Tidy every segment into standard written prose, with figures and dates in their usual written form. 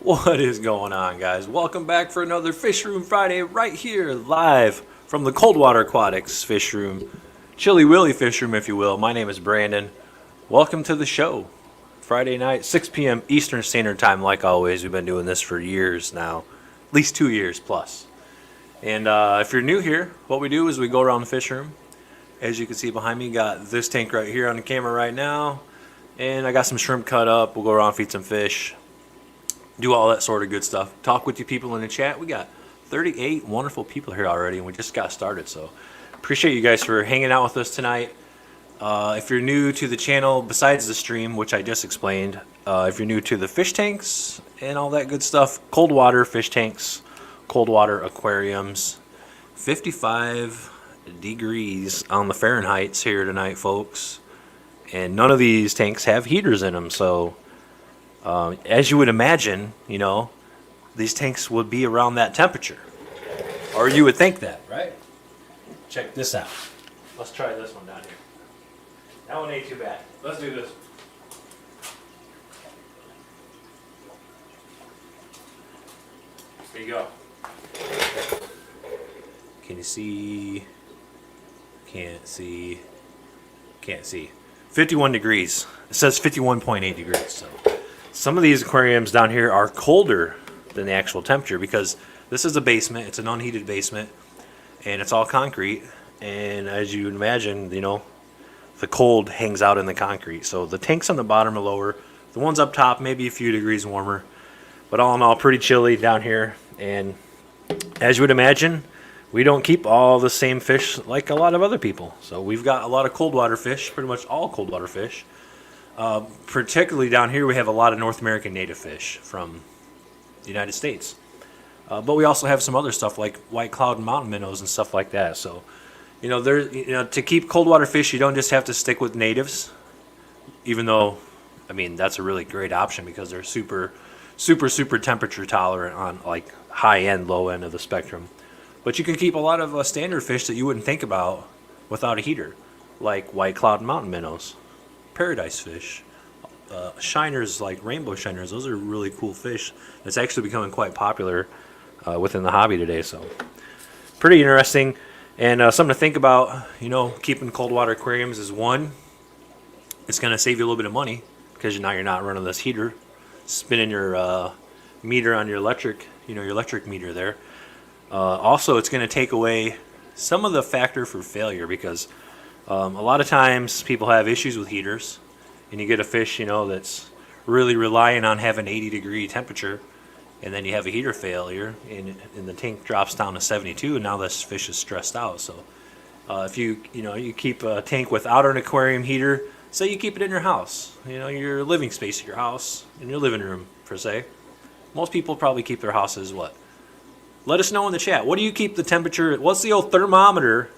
What is going on, guys? Welcome back for another Fishroom Friday right here live from the Cold Water Aquatics Fishroom, Chilly Willy Fishroom, if you will. My name is Brandon. Welcome to the show. Friday night, 6 p.m. Eastern Standard Time, like always. We've been doing this for years now, at least 2 years plus. And if you're new here, what we do is we go around the fish room. As you can see behind me, got this tank right here on the camera right now. And I got some shrimp cut up. We'll go around, feed some fish, do all that sort of good stuff. Talk with you people in the chat. We got 38 wonderful people here already, and we just got started. So appreciate you guys for hanging out with us tonight. If you're new to the channel, besides the stream, which I just explained, if you're new to the fish tanks and all that good stuff, cold water fish tanks, cold water aquariums, 55 degrees on the Fahrenheit here tonight, folks. And none of these tanks have heaters in them, so as you would imagine, you know, these tanks would be around that temperature. Or you would think that, right? Check this out. Let's try this one down here. That one ain't too bad. Let's do this. There you go. Can you see? Can't see. Can't see. 51 degrees. It says 51.8 degrees, so some of these aquariums down here are colder than the actual temperature because this is a basement. It's an unheated basement, and it's all concrete. And as you imagine, you know, the cold hangs out in the concrete. So the tanks on the bottom are lower. The ones up top maybe a few degrees warmer. But all in all, pretty chilly down here. And as you would imagine, we don't keep all the same fish like a lot of other people. So we've got a lot of cold water fish, pretty much all cold water fish. Particularly down here, we have a lot of North American native fish from the United States. But we also have some other stuff like white cloud and mountain minnows and stuff like that. So, you know, to keep cold water fish, you don't just have to stick with natives. Even though, I mean, that's a really great option because they're super temperature tolerant on like high end, low end of the spectrum. But you can keep a lot of standard fish that you wouldn't think about without a heater, like white cloud and mountain minnows, paradise fish, shiners like rainbow shiners. Those are really cool fish. It's actually becoming quite popular within the hobby today. So pretty interesting and something to think about. You know, keeping cold water aquariums is one. It's going to save you a little bit of money because now you're not running this heater, spinning your meter on your electric, you know, your electric meter there. Also, it's going to take away some of the factor for failure because a lot of times people have issues with heaters, and you get a fish, you know, that's really relying on having 80-degree temperature, and then you have a heater failure, and the tank drops down to 72, and now this fish is stressed out. So if you keep a tank without an aquarium heater, say you keep it in your house, you know, your living space of your house, in your living room, per se. Most people probably keep their houses what? Let us know in the chat. What do you keep the temperature? What's the old thermometer,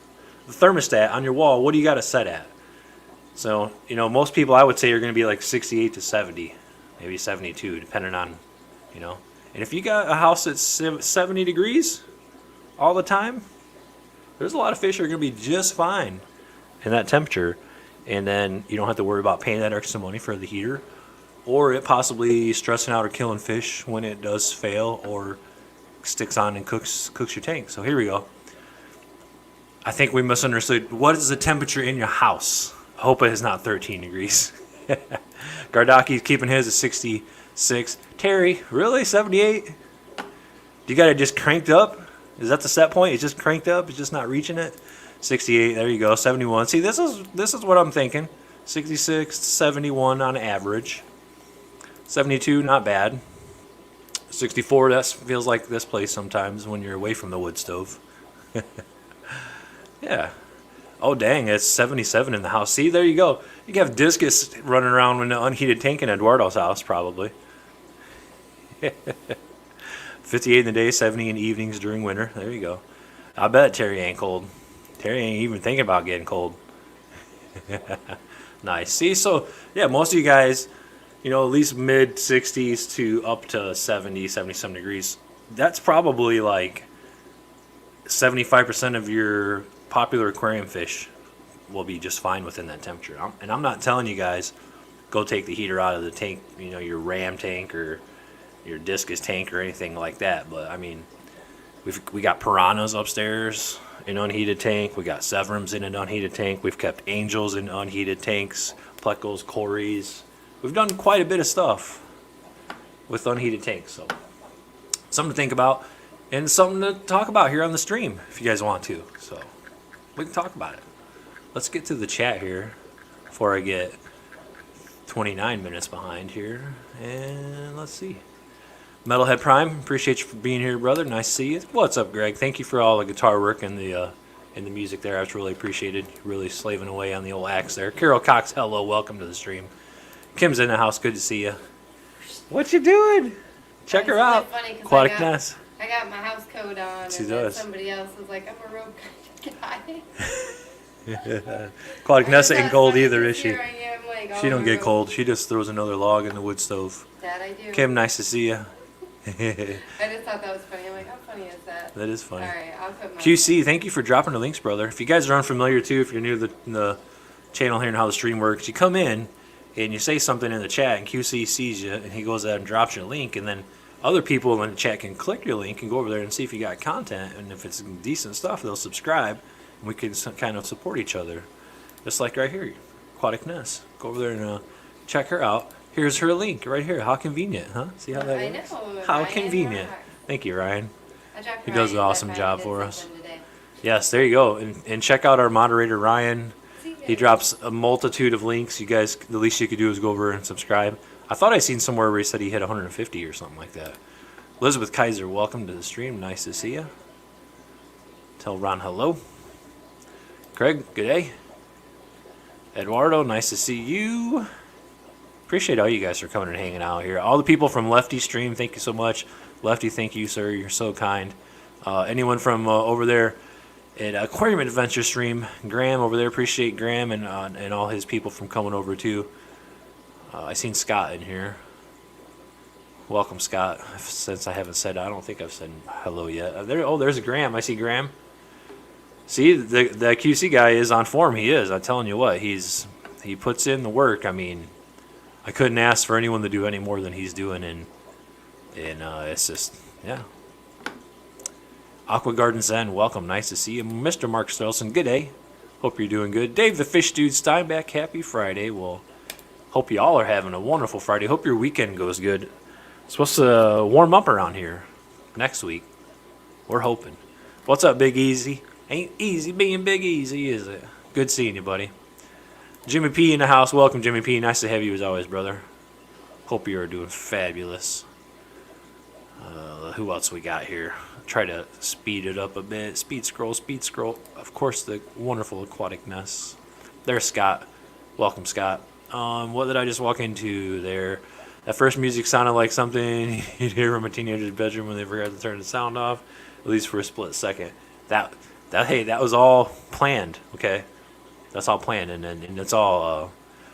the thermostat on your wall? What do you got it set at? So, you know, most people I would say are going to be like 68 to 70, maybe 72, depending on, you know. And if you got a house that's 70 degrees all the time, there's a lot of fish that are going to be just fine in that temperature. And then you don't have to worry about paying that extra money for the heater or it possibly stressing out or killing fish when it does fail or sticks on and cooks your tank. So here we go. I think we misunderstood. What is the temperature in your house? I hope it is not 13 degrees. Gardaki's keeping his at 66. Terry, really? 78? You got it just cranked up? Is that the set point? It's just cranked up? It's just not reaching it? 68, there you go. 71. See, this is what I'm thinking. 66, 71 on average. 72, not bad. 64, that feels like this place sometimes when you're away from the wood stove. Yeah. Oh, dang, it's 77 in the house. See, there you go. You can have Discus running around in an unheated tank in Eduardo's house, probably. 58 in the day, 70 in the evenings during winter. There you go. I bet Terry ain't cold. Terry ain't even thinking about getting cold. Nice. See, so, yeah, most of you guys, you know, at least mid 60s to up to 70, 77 degrees. That's probably like 75% of your popular aquarium fish will be just fine within that temperature. And I'm not telling you guys go take the heater out of the tank, you know, your ram tank or your discus tank or anything like that. But I mean, we got piranhas upstairs in unheated tank. We got severums in an unheated tank. We've kept angels in unheated tanks, plecos, cories. We've done quite a bit of stuff with unheated tanks. So something to think about and something to talk about here on the stream if you guys want to. So we can talk about it. Let's get to the chat here before I get 29 minutes behind here. And let's see. Metalhead Prime, appreciate you for being here, brother. Nice to see you. What's up, Greg? Thank you for all the guitar work and the music there. That's really appreciated. Really slaving away on the old axe there. Carol Cox, hello, welcome to the stream. Kim's in the house. Good to see you. What you doing? Check her out. Aquatic Nest. I got my house coat on. She does. Somebody else was like, I'm a rope guy. Aquatic Nest ain't cold either, is she? Like, she don't get cold. She just throws another log in the wood stove. That I do. Kim, nice to see you. I just thought that was funny. I'm like, how funny is that? That is funny. All right, I'll put my QC, thank you for dropping the links, brother. If you guys are unfamiliar too, if you're new to the channel here and how the stream works, you come in and you say something in the chat, and QC sees you, and he goes out and drops your link, and then other people in the chat can click your link and go over there and see if you got content, and if it's decent stuff, they'll subscribe, and we can kind of support each other, just like right here, Aquatic Nest. Go over there and check her out. Here's her link right here. How convenient, huh? See how that works? I know. How Ryan convenient. Rock. Thank you, Ryan. He Ryan does an awesome that job Ryan for did us. something today. Yes, there you go. And check out our moderator, Ryan. See, He drops a multitude of links. You guys, the least you could do is go over and subscribe. I thought I seen somewhere where he said he hit 150 or something like that. Elizabeth Kaiser, welcome to the stream. Nice to see you. Tell Ron hello. Craig, good day. Eduardo, nice to see you. Appreciate all you guys for coming and hanging out here. All the people from Lefty Stream, thank you so much. Lefty, thank you, sir. You're so kind. Anyone from over there at Aquarium Adventure Stream, Graham over there, appreciate Graham and all his people from coming over too. I seen Scott in here. Welcome, Scott. Since I haven't said, I don't think I've said hello yet. There's Graham. I see Graham. See, the QC guy is on form. He is. I'm telling you what, he puts in the work. I mean, I couldn't ask for anyone to do any more than he's doing, and it's just, yeah. Aqua Garden Zen, welcome. Nice to see you. Mr. Mark Strelson, good day. Hope you're doing good. Dave the Fish Dude Steinbeck, happy Friday. Well, hope you all are having a wonderful Friday. Hope your weekend goes good. It's supposed to warm up around here next week. We're hoping. What's up, Big Easy? Ain't easy being Big Easy, is it? Good seeing you, buddy. Jimmy P in the house. Welcome, Jimmy P. Nice to have you as always, brother. Hope you are doing fabulous. Who else we got here? Try to speed it up a bit. Speed scroll, speed scroll. Of course, the wonderful Aquatic Nest. There's Scott. Welcome, Scott. What did I just walk into there? That first music sounded like something you'd hear from a teenager's bedroom when they forgot to turn the sound off, at least for a split second. Hey, that was all planned, okay? That's all planned, and it's all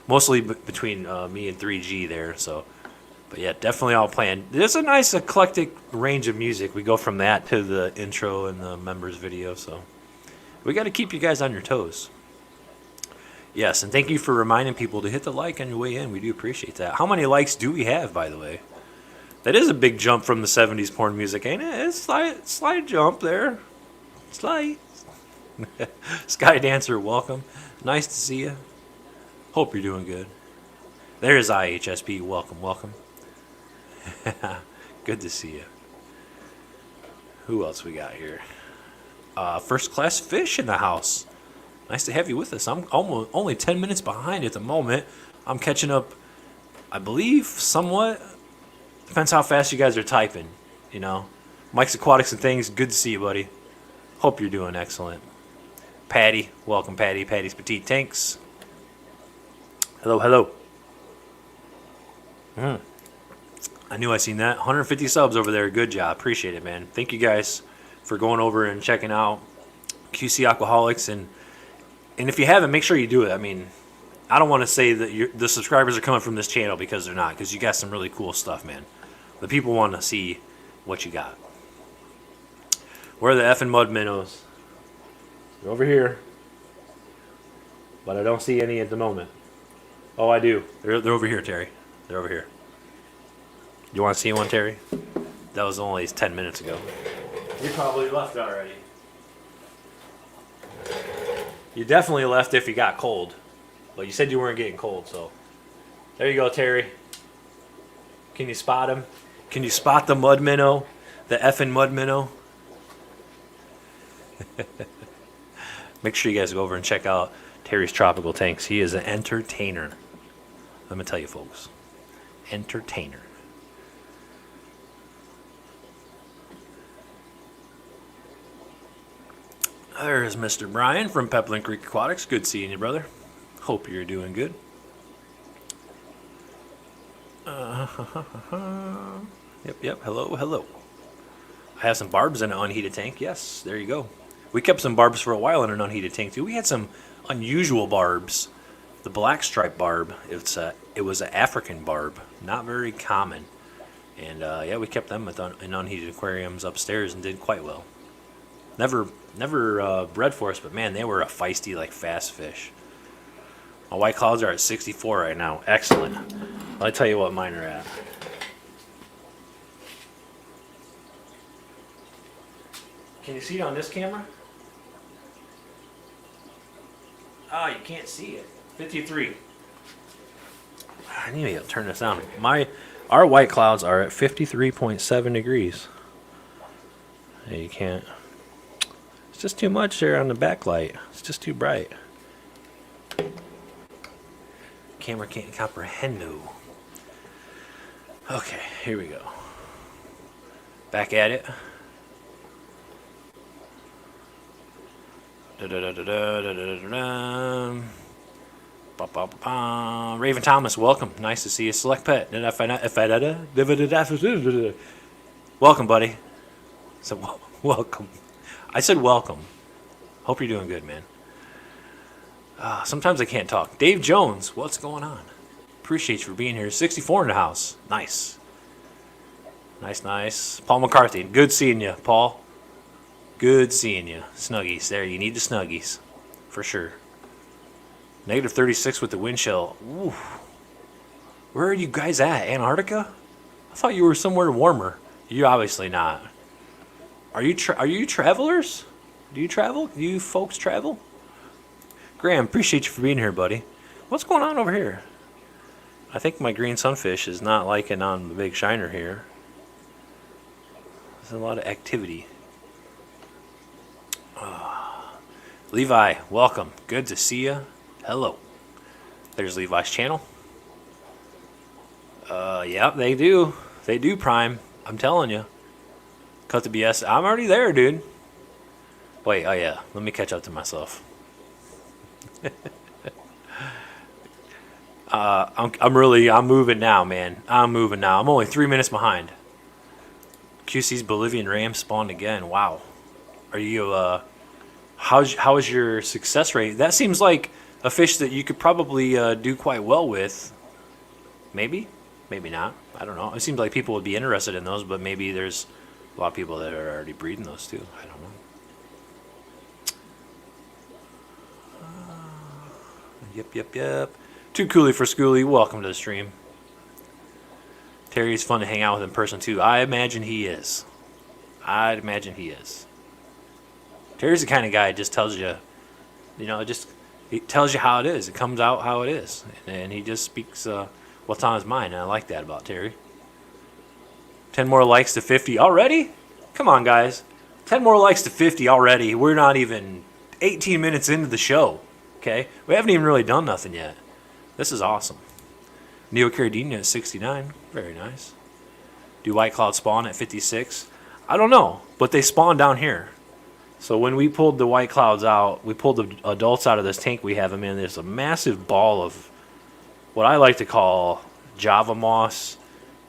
mostly between me and 3G there, so. But yeah, definitely all planned. There's a nice eclectic range of music. We go from that to the intro and the members video, so. We got to keep you guys on your toes. Yes, and thank you for reminding people to hit the like on your way in. We do appreciate that. How many likes do we have, by the way? That is a big jump from the 70s porn music, ain't it? It's slight jump there. Slight. Sky Dancer, welcome. Nice to see you. Hope you're doing good. There's IHSP, welcome, welcome. Good to see you. Who else we got here? First Class Fish in the house. Nice to have you with us. I'm only 10 minutes behind at the moment. I'm catching up, I believe, somewhat. Depends how fast you guys are typing, you know. Mike's Aquatics and Things, good to see you, buddy. Hope you're doing excellent. Patty, welcome, Patty. Patty's Petite Tanks. Hello, hello. I knew I seen that. 150 subs over there. Good job. Appreciate it, man. Thank you guys for going over and checking out QC Aquaholics. And if you haven't, make sure you do it. I mean, I don't want to say that the subscribers are coming from this channel, because they're not. Because you got some really cool stuff, man. The people want to see what you got. Where are the effing mud minnows? They're over here. But I don't see any at the moment. Oh, I do. They're over here, Terry. They're over here. You want to see one, Terry? That was only 10 minutes ago. You probably left already. You definitely left if you got cold. But you said you weren't getting cold, so. There you go, Terry. Can you spot him? Can you spot the mud minnow? The effing mud minnow? Make sure you guys go over and check out Terry's Tropical Tanks. He is an entertainer. Let me tell you, folks. Entertainer. There's Mr. Brian from Pepperland Creek Aquatics. Good seeing you, brother. Hope you're doing good. Yep. Hello. I have some barbs in an unheated tank. Yes, there you go. We kept some barbs for a while in an unheated tank too. We had some unusual barbs. The black stripe barb. It was an African barb, not very common. And yeah, we kept them in unheated aquariums upstairs and did quite well. Never bred for us, but man, they were a feisty, like fast fish. My white clouds are at 64 right now. Excellent. I'll tell you what mine are at. Can you see it on this camera? Ah, you can't see it. 53. I need to turn this down. Our white clouds are at 53.7 degrees. Yeah, you can't. It's just too much there on the backlight. It's just too bright. Camera can't comprehend. No. Okay, here we go. Back at it. Raven Thomas, welcome. Nice to see you. Select Pet. Welcome, buddy. So welcome. I said welcome. Hope you're doing good, man. Sometimes I can't talk. Dave Jones, what's going on? Appreciate you for being here. 64 in the house. Nice. Nice. Paul McCarthy, good seeing you, Paul. Good seeing you. Snuggies. There, you need the snuggies. For sure. Negative 36 with the wind chill. Ooh. Where are you guys at? Antarctica? I thought you were somewhere warmer. You're obviously not. Are you travelers? Do you travel? Do you folks travel? Graham, appreciate you for being here, buddy. What's going on over here? I think my green sunfish is not liking on the big shiner here. There's a lot of activity. Levi, welcome. Good to see you. Hello. There's Levi's channel. Yeah, they do. They do, Prime. I'm telling you. Cut the BS. I'm already there, dude. Wait, oh yeah. Let me catch up to myself. I'm moving now, man. I'm moving now. I'm only 3 minutes behind. QC's Bolivian ram spawned again. Wow. Are you, how is your success rate? That seems like a fish that you could probably do quite well with. Maybe not. I don't know. It seems like people would be interested in those, but maybe there's a lot of people that are already breeding those too. I don't know. Yep. Too coolie for schoolie. Welcome to the stream. Terry's fun to hang out with in person too. I imagine he is. Terry's the kind of guy that just tells you, he tells you how it is. It comes out how it is. And he just speaks what's on his mind. And I like that about Terry. 10 more likes to 50 already? Come on, guys. 10 more likes to 50 already. We're not even 18 minutes into the show. Okay? We haven't even really done nothing yet. This is awesome. Neo Caridina at 69. Very nice. Do white cloud spawn at 56? I don't know, but they spawn down here. So when we pulled the white clouds out, we pulled the adults out of this tank we have them in. There's a massive ball of what I like to call Java moss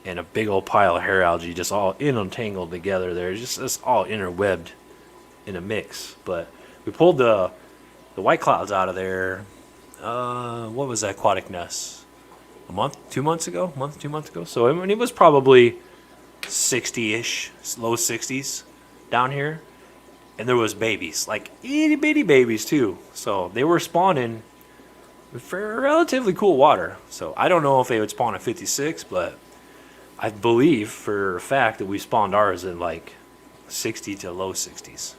and a big old pile of hair algae just all entangled together there. It's all interwebbed in a mix. But we pulled the white clouds out of there. What was that aquatic nest? A month, 2 months ago? So I mean, it was probably 60-ish, low 60s down here. And there was babies, like itty bitty babies too. So they were spawning for relatively cool water. So I don't know if they would spawn at 56, but I believe for a fact that we spawned ours in like 60 to low 60s.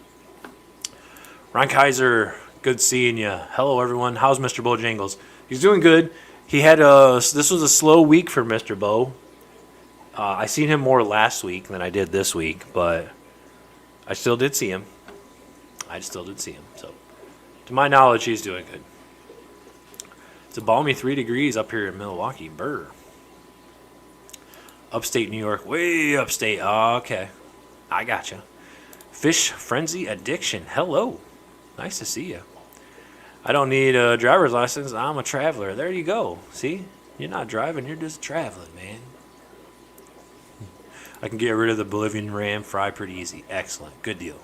Ron Kaiser, good seeing you. Hello, everyone. How's Mr. Bojangles? He's doing good. He had this was a slow week for Mr. Bo. I seen him more last week than I did this week, but I still did see him. So, to my knowledge, he's doing good. It's a balmy 3 degrees up here in Milwaukee. Brr. Upstate New York. Way upstate. Oh, okay. I gotcha. Fish Frenzy Addiction. Hello. Nice to see you. I don't need a driver's license. I'm a traveler. There you go. See? You're not driving. You're just traveling, man. I can get rid of the Bolivian ram fry pretty easy. Excellent. Good deal.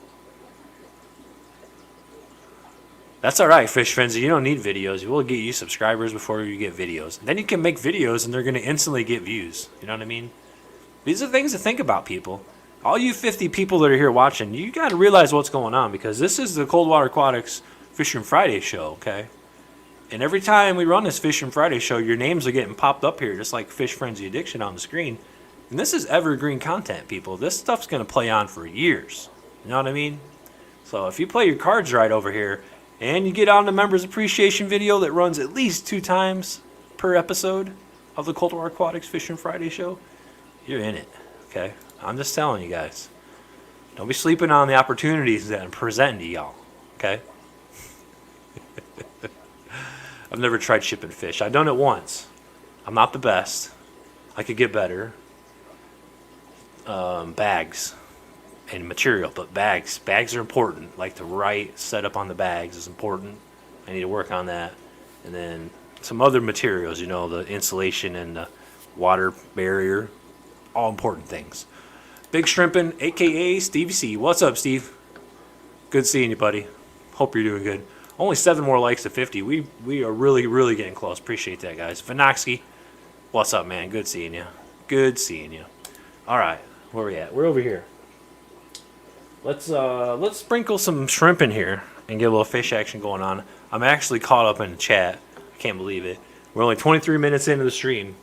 That's all right, Fish Frenzy. You don't need videos. We'll get you subscribers before you get videos. Then you can make videos, and they're going to instantly get views. You know what I mean? These are things to think about, people. All you 50 people that are here watching, you got to realize what's going on, because this is the Cold Water Aquatics Fishroom Friday show, okay? And every time we run this Fishroom Friday show, your names are getting popped up here, just like Fish Frenzy Addiction on the screen. And this is evergreen content, people. This stuff's going to play on for years. You know what I mean? So if you play your cards right over here, and you get on the members appreciation video that runs at least 2 times per episode of the Cold Water Aquatics Fishing Friday show, you're in it, okay? I'm just telling you guys. Don't be sleeping on the opportunities that I'm presenting to y'all, okay? I've never tried shipping fish. I've done it once. I'm not the best. I could get better. Bags and material, but bags are important. Like the right setup on the bags is important. I need to work on that. And then some other materials, you know, the insulation and the water barrier, all important things. Big Shrimpin', aka Stevie C. What's up, Steve? Good seeing you, buddy. Hope you're doing good. Only 7 more likes to 50. We are really getting close. Appreciate that, guys. Vinoxky, what's up, man? Good seeing you. Good seeing you. All right, where we at? We're over here. Let's sprinkle some shrimp in here and get a little fish action going on. I'm actually caught up in the chat. I can't believe it. We're only 23 minutes into the stream,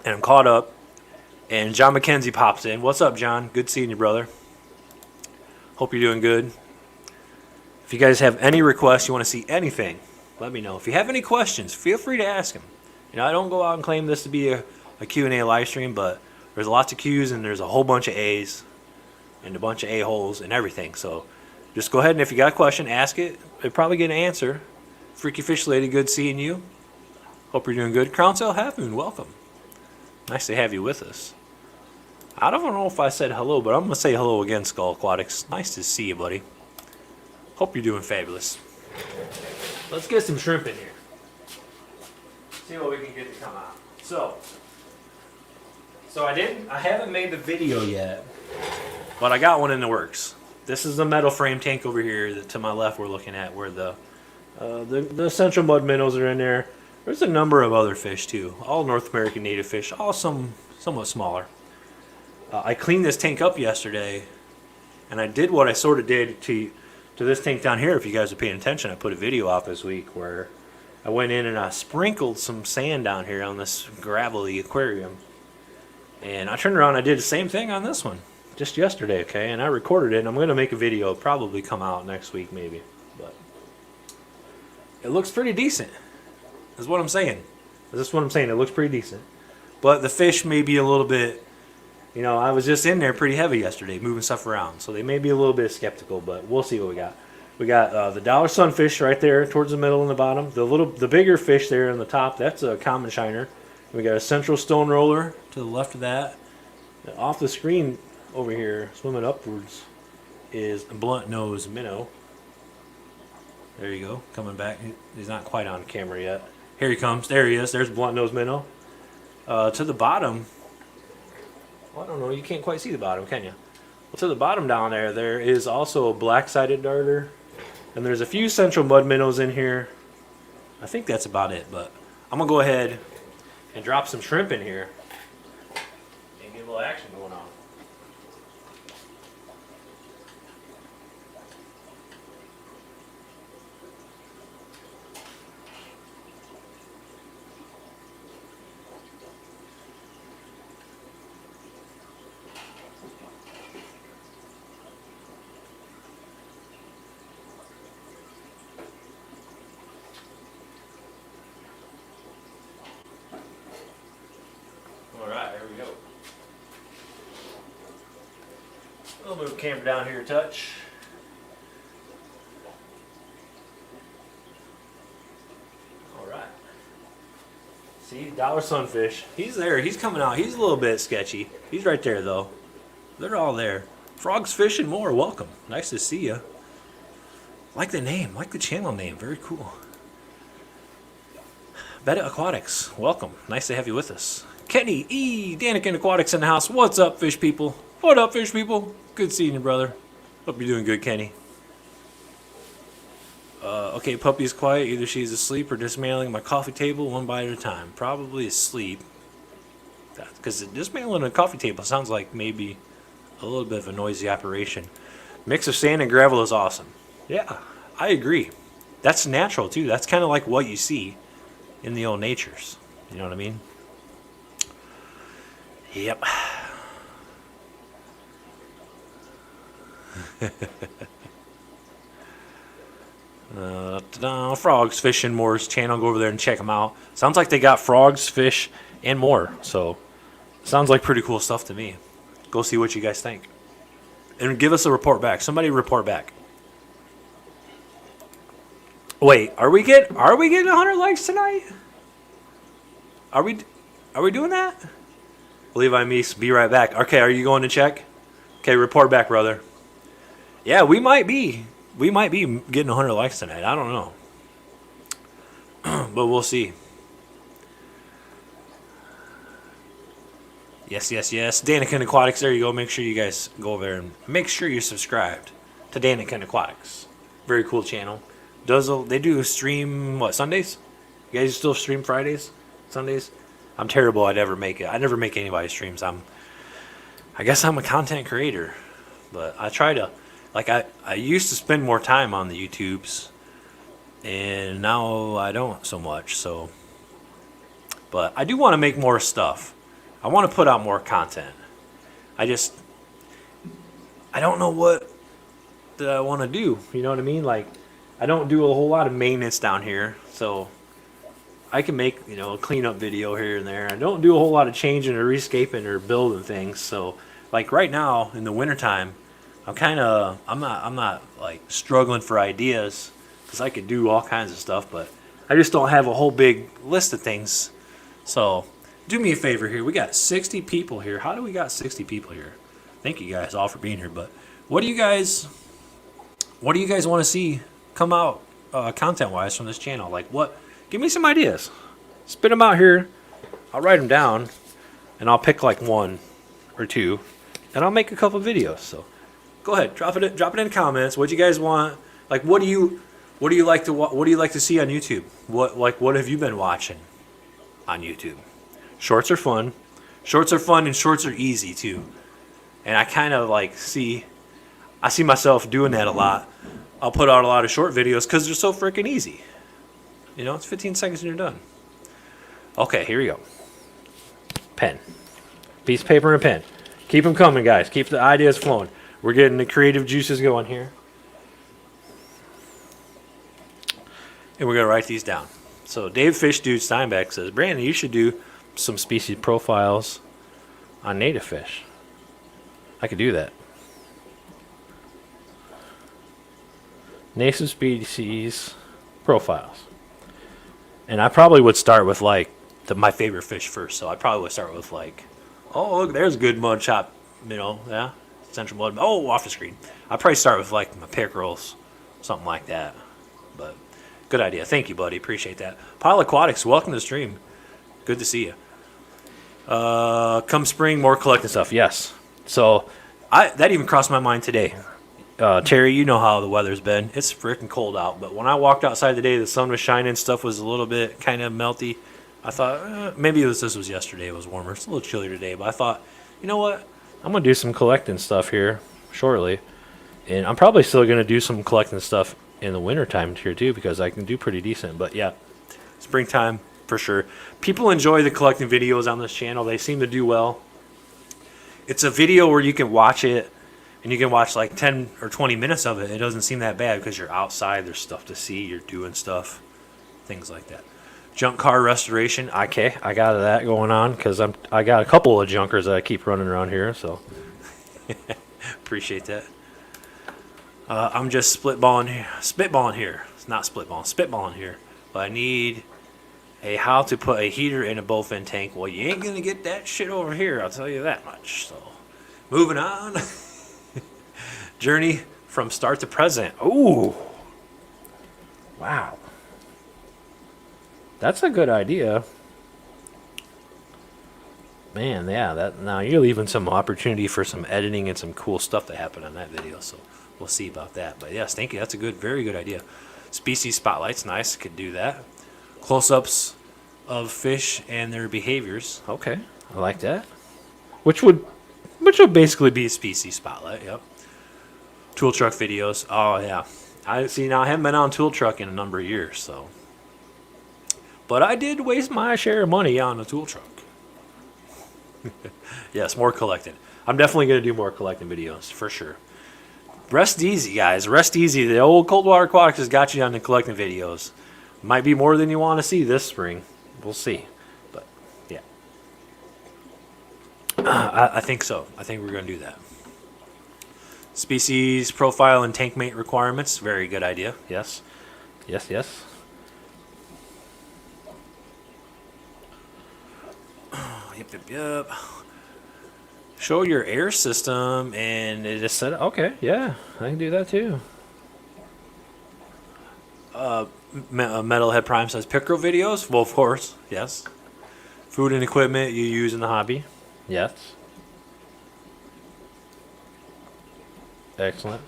and I'm caught up. And John McKenzie pops in. What's up, John? Good seeing you, brother. Hope you're doing good. If you guys have any requests, you want to see anything, let me know. If you have any questions, feel free to ask them. You know, I don't go out and claim this to be a Q&A live stream, but there's lots of Q's and there's a whole bunch of A's and a bunch of A-holes and everything. So just go ahead and if you got a question, ask it. You'll probably get an answer. Freaky Fish Lady, good seeing you. Hope you're doing good. Crown Sale Half Moon, welcome. Nice to have you with us. I don't know if I said hello, but I'm going to say hello again, Skull Aquatics. Nice to see you, buddy. Hope you're doing fabulous. Let's get some shrimp in here. See what we can get to come out. So I haven't made the video yet, but I got one in the works. This is the metal frame tank over here that to my left we're looking at, where the central mud minnows are in there. There's a number of other fish too, all North American native fish, all somewhat smaller. I cleaned this tank up yesterday, and I did what I sort of did to this tank down here. If you guys are paying attention, I put a video out this week where I went in and I sprinkled some sand down here on this gravelly aquarium. And I turned around and I did the same thing on this one just yesterday, okay? And I recorded it, and I'm going to make a video. It'll probably come out next week maybe. But it looks pretty decent, is what I'm saying. That's what I'm saying. It looks pretty decent. But the fish may be a little bit, you know, I was just in there pretty heavy yesterday moving stuff around. So they may be a little bit skeptical, but we'll see what we got. We got the dollar sunfish right there towards the middle and the bottom. The bigger fish there on the top, that's a common shiner. We got a central stone roller to the left of that. Off the screen over here, swimming upwards, is a blunt nose minnow. There you go, coming back. He's not quite on camera yet. Here he comes. There he is. There's blunt nose minnow. To the bottom, well, I don't know. You can't quite see the bottom, can you? Well, to the bottom down there is also a black-sided darter. And there's a few central mud minnows in here. I think that's about it, but I'm going to go ahead and drop some shrimp in here and get a little action going on. I'll move the camera down here a touch. All right. See, dollar sunfish. He's there. He's coming out. He's a little bit sketchy. He's right there, though. They're all there. Frogs, fish, and more. Welcome. Nice to see you. Like the name. Like the channel name. Very cool. Betta Aquatics. Welcome. Nice to have you with us. Kenny E. Danikin Aquatics in the house. What's up, fish people? What up, fish people? Good seeing you, brother. Hope you're doing good, Kenny. Okay, puppy's quiet. Either she's asleep or dismantling my coffee table one bite at a time. Probably asleep. Because dismantling a coffee table sounds like maybe a little bit of a noisy operation. Mix of sand and gravel is awesome. Yeah, I agree. That's natural, too. That's kind of like what you see in the old natures. You know what I mean? Yep. Frogs, fish, and more's channel. Go over there and check them out. Sounds like they got frogs, fish, and more. So, sounds like pretty cool stuff to me. Go see what you guys think, and give us a report back. Somebody report back. Wait, are we getting 100 likes tonight? Are we doing that? Levi Meese, be right back. Okay, are you going to check? Okay, report back, brother. Yeah, we might be getting 100 likes tonight. I don't know. But we'll see. Yes. Danikin Aquatics, there you go. Make sure you guys go over there and make sure you're subscribed to Danikin Aquatics. Very cool channel. They do stream, what, Sundays? You guys still stream Fridays? Sundays? I'm terrible. I never make anybody's streams. I guess I'm a content creator. But I try to, like, I used to spend more time on the YouTubes, and now I don't so much. So, but I do want to make more stuff. I want to put out more content. I don't know what that I want to do. You know what I mean? Like, I don't do a whole lot of maintenance down here, so I can make, a cleanup video here and there. I don't do a whole lot of changing or rescaping or building things. So, like right now in the wintertime, I'm not like struggling for ideas because I could do all kinds of stuff, but I just don't have a whole big list of things. So, do me a favor here. We got 60 people here. How do we got 60 people here? Thank you guys all for being here. But what do you guys want to see come out content-wise from this channel? Like what? Give me some ideas. Spit them out here. I'll write them down, and I'll pick like one or two, and I'll make a couple videos. So go ahead, drop it in the comments. What you guys want? Like, what do you like to see on YouTube? What have you been watching on YouTube? Shorts are fun. Shorts are fun, and shorts are easy too. And I kind of see myself doing that a lot. I'll put out a lot of short videos because they're so freaking easy. It's 15 seconds and you're done. Okay, here we go. Pen. Piece of paper and a pen. Keep them coming, guys. Keep the ideas flowing. We're getting the creative juices going here. And we're going to write these down. So Dave Fish Dude Steinbeck says, Brandon, you should do some species profiles on native fish. I could do that. Native species profiles. And I probably would start with my favorite fish first. So I probably would start with oh, look, there's a good mud chop, yeah, central mud. Oh, off the screen. I'd probably start with my pickerels, something like that. But good idea. Thank you, buddy. Appreciate that. Pile Aquatics, welcome to the stream. Good to see you. Come spring, more collecting stuff. Yes. So that even crossed my mind today. Terry, you know how the weather's been. It's freaking cold out. But when I walked outside today, the sun was shining. Stuff was a little bit kind of melty. I thought maybe this was yesterday. It was warmer. It's a little chillier today. But I thought, you know what? I'm going to do some collecting stuff here shortly. And I'm probably still going to do some collecting stuff in the wintertime here too because I can do pretty decent. But yeah, springtime for sure. People enjoy the collecting videos on this channel. They seem to do well. It's a video where you can watch it. And you can watch 10 or 20 minutes of it. It doesn't seem that bad because you're outside. There's stuff to see. You're doing stuff. Things like that. Junk car restoration. Okay, I got that going on because I got a couple of junkers that I keep running around here. So Appreciate that. I'm just spitballing here. It's not spitballing here. But I need a how to put a heater in a bowfin tank. Well, you ain't gonna get that shit over here. I'll tell you that much. So, moving on. Journey from start to present. Ooh, wow. That's a good idea. Man, yeah, that now you're leaving some opportunity for some editing and some cool stuff to happen on that video, so we'll see about that. But yes, thank you. That's a very good idea. Species spotlights, nice, could do that. Close-ups of fish and their behaviors. Okay, I like that. Which would basically be a species spotlight, yep. Tool truck videos. Oh yeah. I haven't been on tool truck in a number of years, so. But I did waste my share of money on a tool truck. Yes, more collecting. I'm definitely going to do more collecting videos, for sure. Rest easy, guys. Rest easy. The old Cold Water Aquatics has got you on the collecting videos. Might be more than you want to see this spring. We'll see. But, yeah. I think so. I think we're going to do that. Species profile and tank mate requirements. Very good idea. Yes. Yes, yes. Yep. Show your air system and it is set up. Okay, yeah, I can do that too. Metalhead Prime says pickerel videos. Well, of course, yes. Food and equipment you use in the hobby. Yes. Excellent.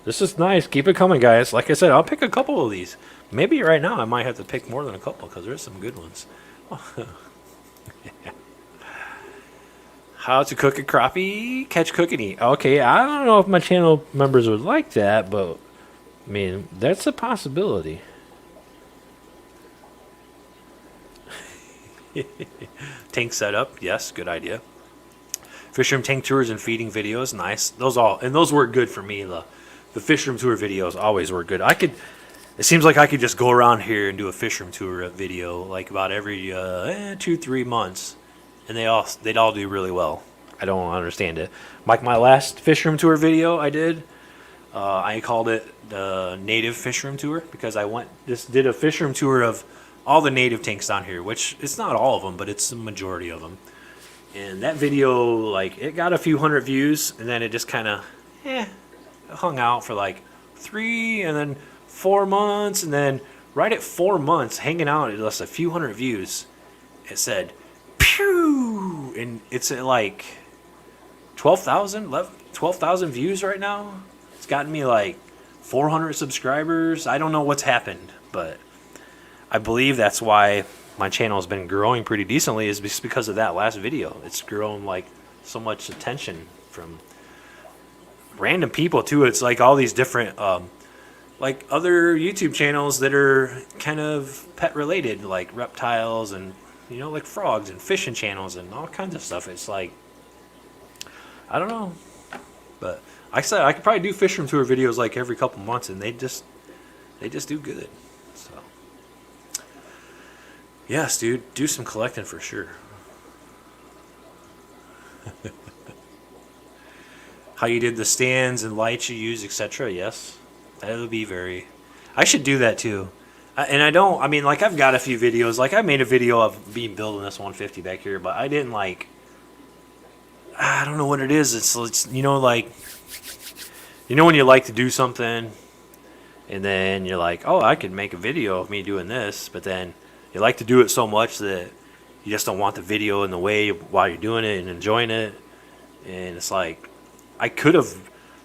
This is nice. Keep it coming, guys. Like I said, I'll pick a couple of these. Maybe right now I might have to pick more than a couple because there's some good ones. How to cook a crappie, catch, cook, and eat. Okay, I don't know if my channel members would like that, but I mean, that's a possibility. Tank setup, yes, good idea. Fishroom tank tours and feeding videos, nice. Those work good for me. The Fishroom tour videos always work good. It seems like I could just go around here and do a Fishroom tour video like about every 2-3 months. And they'd all do really well. I don't understand it. Like my last Fishroom tour video I did, I called it the native Fishroom tour because I did a Fishroom tour of all the native tanks down here, which it's not all of them, but it's the majority of them. And that video, like, it got a few hundred views, and then it just kind of, hung out for like 3 and then 4 months, and then right at 4 months, hanging out at just a few hundred views, it said, pew! And it's at like 12,000 views right now. It's gotten me like 400 subscribers. I don't know what's happened, but I believe that's why my channel has been growing pretty decently is just because of that last video. It's grown like so much attention from random people too. It's like all these different like other YouTube channels that are kind of pet related, like reptiles and like frogs and fishing channels and all kinds of stuff. It's like, I don't know, but I said I could probably do Fishroom tour videos like every couple months, and they just do good. So yes, dude, do some collecting for sure. How you did the stands and lights you use, etc. Yes, that would be very. I should do that too. And I mean, like, I've got a few videos. Like, I made a video of me building this 150 back here, but I didn't, like, I don't know what it is. It's like, when you like to do something, and then you're like, oh, I could make a video of me doing this, but then you like to do it so much that you just don't want the video in the way while you're doing it and enjoying it. And it's like, I could have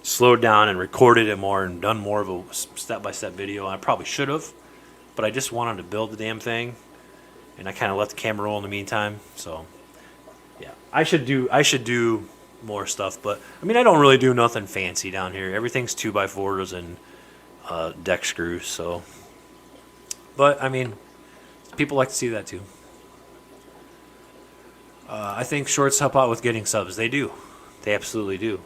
slowed down and recorded it more and done more of a step-by-step video. I probably should have. But I just wanted to build the damn thing, and I kind of let the camera roll in the meantime. So, yeah, I should do more stuff. But I mean, I don't really do nothing fancy down here. Everything's 2x4s and deck screws. So, but I mean, people like to see that too. I think shorts help out with getting subs. They do. They absolutely do.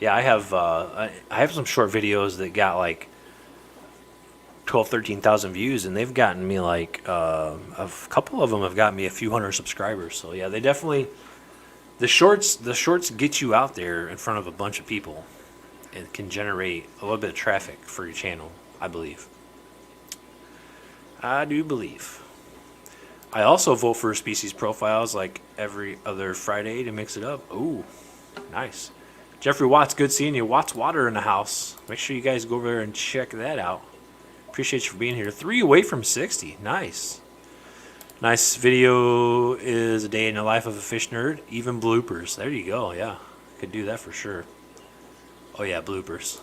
Yeah, I have some short videos that got like 13,000 views, and they've gotten me like a couple of them have got me a few hundred subscribers. So yeah, they definitely The shorts get you out there in front of a bunch of people. It can generate a little bit of traffic for your channel, I believe. I do believe. I also vote for species profiles like every other Friday to mix it up. Ooh, nice. Jeffrey Watts, good seeing you. Watts Water in the house. Make sure you guys go over there and check that out. Appreciate you for being here. 3 away from 60. Nice. Nice video is a day in the life of a fish nerd. Even bloopers. There you go. Yeah, could do that for sure. Oh yeah, bloopers.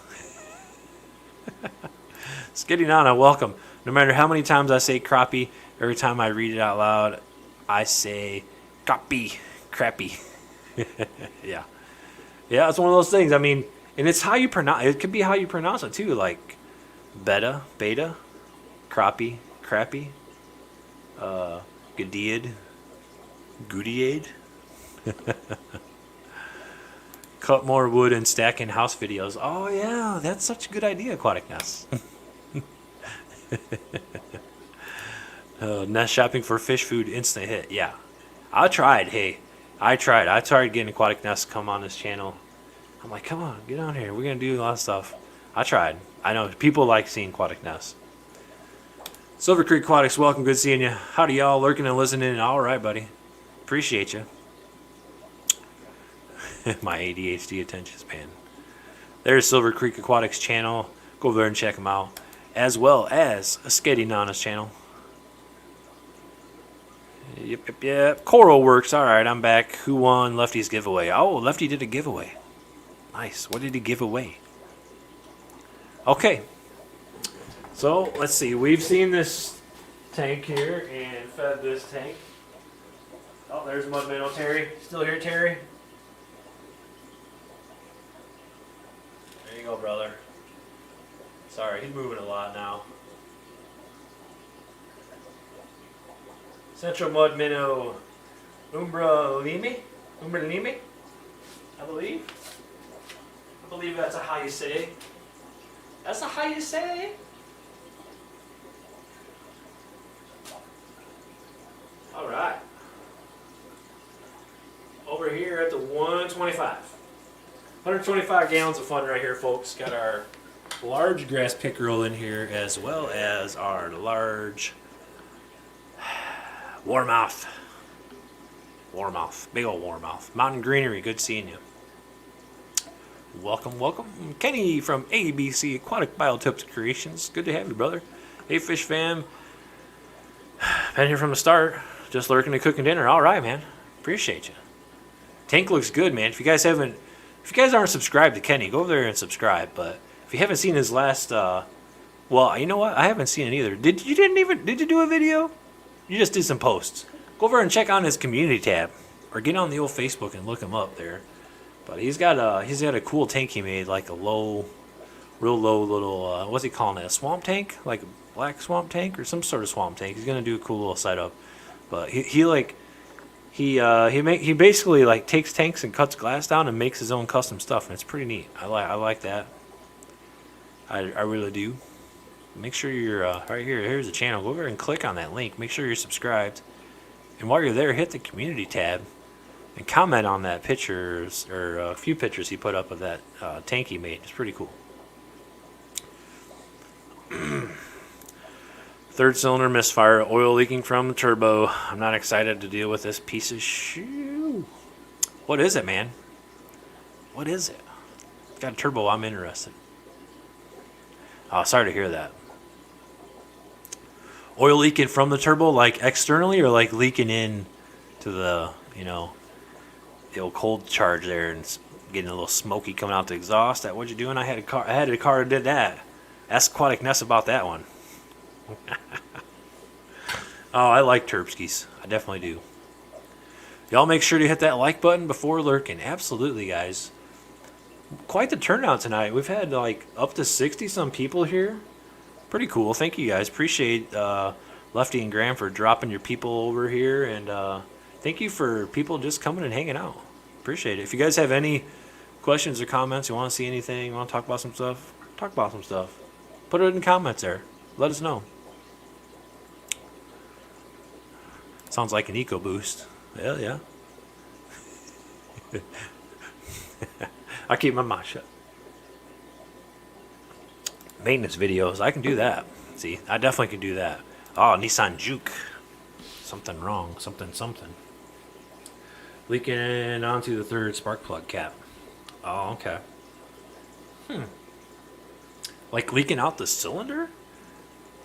Skitty welcome. No matter how many times I say crappie, every time I read it out loud, I say crappie, crappy. Yeah. Yeah, it's one of those things. I mean, and it's how you pronounce it. Could be how you pronounce it too, like beta, crappie, crappy, Gadiad, Goodiade. Cut more wood and stack in house videos. Oh yeah, that's such a good idea, Aquatic Nest. Nest shopping for fish food, instant hit. Yeah, I tried. Hey, I tried. I tried getting Aquatic Nest to come on this channel. I'm like, come on, get on here. We're gonna do a lot of stuff. I tried. I know people like seeing Aquatic Nest. Silver Creek Aquatics, welcome. Good seeing you. Howdy, y'all, lurking and listening. All right, buddy. Appreciate you. My ADHD attention span. There's Silver Creek Aquatics channel. Go over there and check them out. As well as a Sketty Nana's channel. Yep. Coral Works. All right, I'm back. Who won Lefty's giveaway? Oh, Lefty did a giveaway. Nice. What did he give away? Okay. So, let's see. We've seen this tank here and fed this tank. Oh, there's Mud Minnow Terry. Still here, Terry? There you go, brother. Sorry, he's moving a lot now. Central Mud Minnow Umbra Limi, I believe. I believe that's a how you say. That's a how you say. All right. Over here at the 125. 125 gallons of fun right here, folks. Got our large grass pickerel in here as well as our large warmouth. Big old warmouth. Mountain Greenery, good seeing you. Welcome. Kenny from ABC Aquatic Biotips Creations. Good to have you, brother. Hey, Fish Fam. Been here from the start. Just lurking and cooking dinner. All right, man. Appreciate you. Tank looks good, man. If you guys aren't subscribed to Kenny, go over there and subscribe. But if you haven't seen his last, well, you know what? I haven't seen it either. Did you do a video? You just did some posts. Go over and check on his community tab, or get on the old Facebook and look him up there. But he's got a cool tank he made, like a real low little, what's he calling it? A swamp tank, like a black swamp tank or some sort of swamp tank. He's gonna do a cool little setup. But he basically like takes tanks and cuts glass down and makes his own custom stuff, and it's pretty neat. I like that. I really do. Make sure you're right here. Here's the channel. Go over and click on that link. Make sure you're subscribed. And while you're there, hit the community tab and comment on that pictures or a few pictures he put up of that tank he made. It's pretty cool. Third cylinder misfire, oil leaking from the turbo. I'm not excited to deal with this piece of shoe. What is it, man? What is it? It's got a turbo. I'm interested. Oh, sorry to hear that. Oil leaking from the turbo, like externally, or like leaking in to the, the old cold charge there, and it's getting a little smoky coming out the exhaust. That what you doing? I had a car that did that. Ask Aquatic Nest about that one. Oh, I like Terpskis. I definitely do. Y'all make sure to hit that like button before lurking. Absolutely, guys. Quite the turnout tonight. We've had like up to 60 some people here. Pretty cool. Thank you, guys. Appreciate Lefty and Graham for dropping your people over here, and thank you for people just coming and hanging out. Appreciate it. If you guys have any questions or comments, you want to see anything, you want to talk about some stuff, put it in comments there. Let us know. Sounds like an EcoBoost. Yeah. I keep my mouth shut. Maintenance videos, I can do that. See, I definitely can do that. Oh, Nissan Juke. Something wrong. Something. Leaking onto the third spark plug cap. Oh, okay. Like leaking out the cylinder?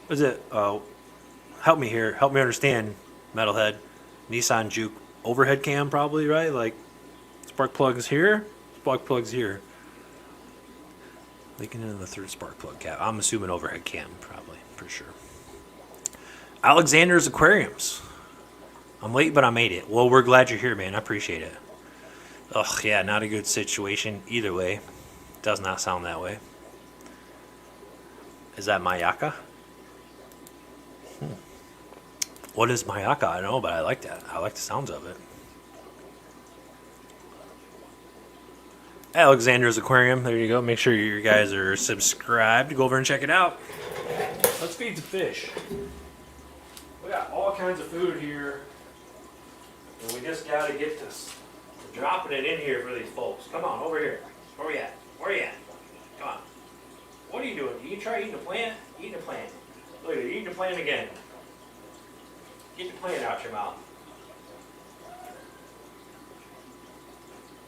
Is it, help me here. Help me understand, Metalhead. Nissan Juke overhead cam probably, right? Like, spark plugs here, spark plugs here. Leaking into the third spark plug cap. I'm assuming overhead cam, probably, for sure. Alexander's Aquariums. I'm late, but I made it. Well, we're glad you're here, man. I appreciate it. Ugh, yeah, not a good situation either way. Does not sound that way. Is that Mayaka? What is Mayaka? I don't know, but I like that. I like the sounds of it. Alexander's Aquarium. There you go. Make sure you guys are subscribed. Go over and check it out. Let's feed the fish. We got all kinds of food here. And we just got to get this. We're dropping it in here for these folks. Come on, over here. Where we at? Where you at? Come on. What are you doing? You try eating a plant? Eating a plant. Look at it. Eating a plant again. Get the plant out your mouth.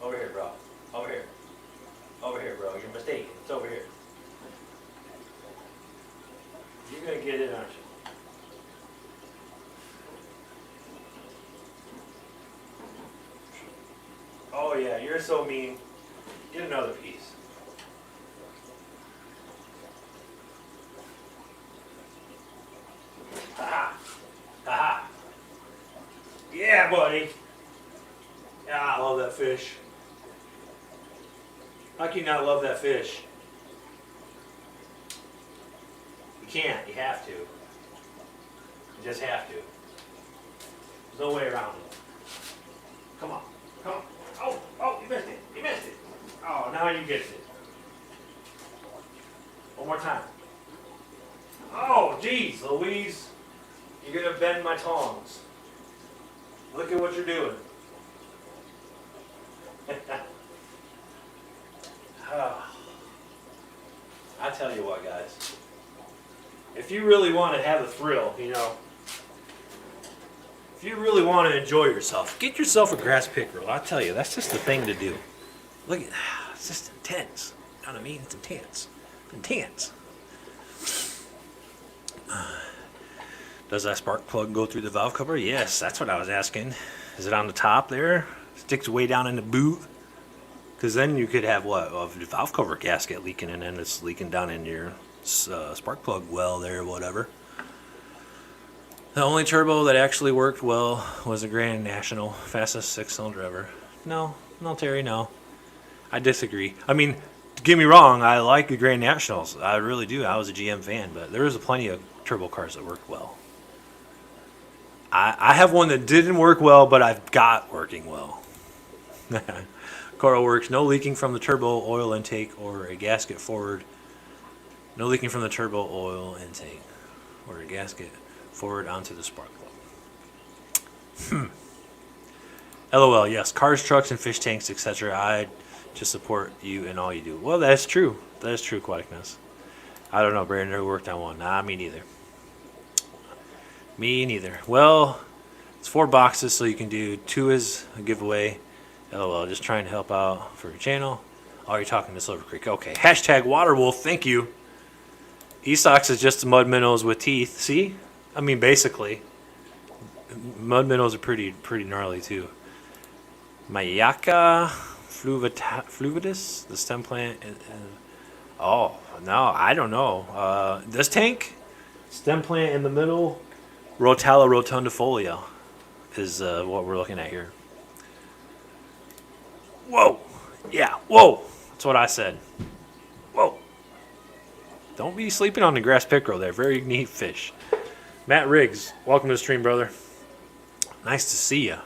Over here, bro. Over here. Over here, bro. You're mistaken. It's over here. You're going to get it, aren't you? Oh, yeah. You're so mean. Get another piece. Ha-ha. Ha-ha. Yeah, buddy. Yeah, I love that fish. How can you not love that fish? You can't. You have to. You just have to. There's no way around it. Come on. Come on. Oh, you missed it. You missed it. Oh, now you get it. One more time. Oh, geez, Louise. You're going to bend my tongs. Look at what you're doing. I tell you what, guys. If you really want to have a thrill, you know, if you really want to enjoy yourself, get yourself a grass pickerel. I tell you, that's just the thing to do. Look at, it's just intense. You know what I mean? It's intense. Intense. Does that spark plug go through the valve cover? Yes, that's what I was asking. Is it on the top there? Sticks way down in the boot? Because then you could have what? A valve cover gasket leaking and then it's leaking down in your spark plug well there or whatever. The only turbo that actually worked well was a Grand National, fastest 6-cylinder ever. No, Terry, no. I disagree. I mean, get me wrong, I like the Grand Nationals. I really do. I was a GM fan, but there was plenty of turbo cars that worked well. I have one that didn't work well, but I've got working well. Coral works. No leaking from the turbo oil intake or a gasket forward. No leaking from the turbo oil intake or a gasket forward onto the spark plug. LOL, yes. Cars, trucks, and fish tanks, etc. I just support you in all you do. Well, that's true. That is true, Aquaticness. I don't know, Brandon, who worked on one. Nah, me neither. Me neither. Well, it's 4 boxes, so you can do 2 as a giveaway. LOL, just trying to help out for your channel. Oh, you're talking to Silver Creek. Okay. Hashtag Waterwolf, thank you. E-Sox is just mud minnows with teeth. See? I mean, basically. Mud minnows are pretty gnarly, too. Mayaka fluvidus, the stem plant. Oh, no, I don't know. This tank, stem plant in the middle, Rotala rotundifolia is what we're looking at here. Whoa. Yeah, whoa. That's what I said. Whoa. Don't be sleeping on the grass pickerel there. Very neat fish. Matt Riggs, welcome to the stream, brother. Nice to see you.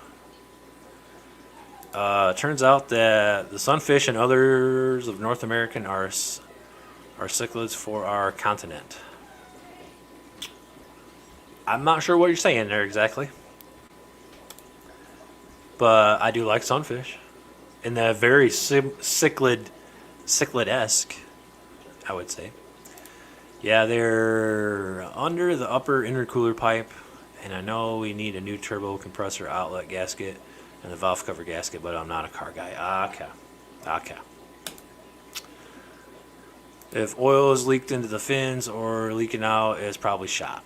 Turns out that the sunfish and others of North American are cichlids for our continent. I'm not sure what you're saying there exactly. But I do like sunfish. in the very cichlid-esque, I would say. Yeah, they're under the upper intercooler pipe, and I know we need a new turbo compressor outlet gasket and the valve cover gasket, but I'm not a car guy. Okay. If oil is leaked into the fins or leaking out, it's probably shot.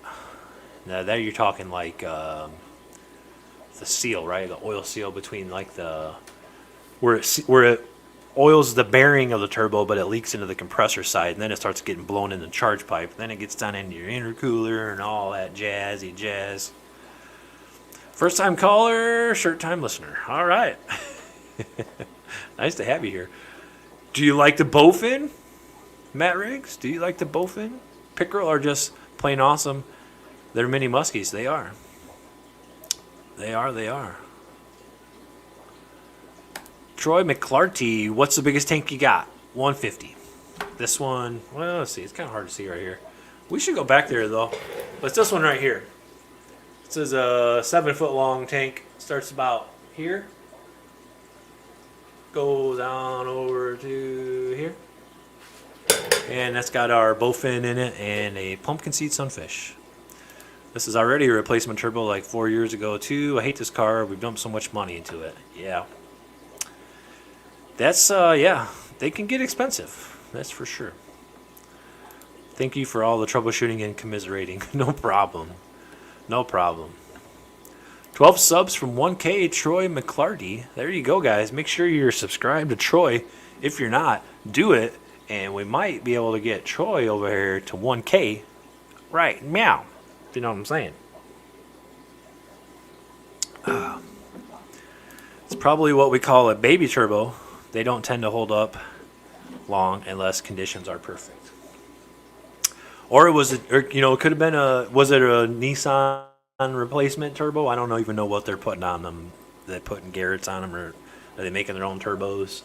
Now, there you're talking like the seal, right? The oil seal between like the where it oils the bearing of the turbo, but it leaks into the compressor side, and then it starts getting blown in the charge pipe. Then it gets down into your intercooler and all that jazzy jazz. First time caller, short time listener. All right. Nice to have you here. Do you like the bowfin, Matt Riggs? Do you like the bowfin? Pickerel are just plain awesome. They're mini muskies. They are. They are. Troy McClarty, what's the biggest tank you got? 150. This one, well, let's see. It's kind of hard to see right here. We should go back there, though. But it's this one right here. This is a 7-foot long tank. Starts about here. Goes on over to here. And that's got our bowfin in it and a pumpkin seed sunfish. This is already a replacement turbo like 4 years ago, too. I hate this car. We've dumped so much money into it. Yeah. That's, yeah, they can get expensive. That's for sure. Thank you for all the troubleshooting and commiserating. No problem. 12 subs from 1K, Troy McClarty. There you go, guys. Make sure you're subscribed to Troy. If you're not, do it. And we might be able to get Troy over here to 1K. Right, meow. If you know what I'm saying. It's probably what we call a baby turbo. They don't tend to hold up long unless conditions are perfect. Or it was, it could have been was it a Nissan replacement turbo? I don't even know what they're putting on them. They're putting Garrett's on them, or are they making their own turbos?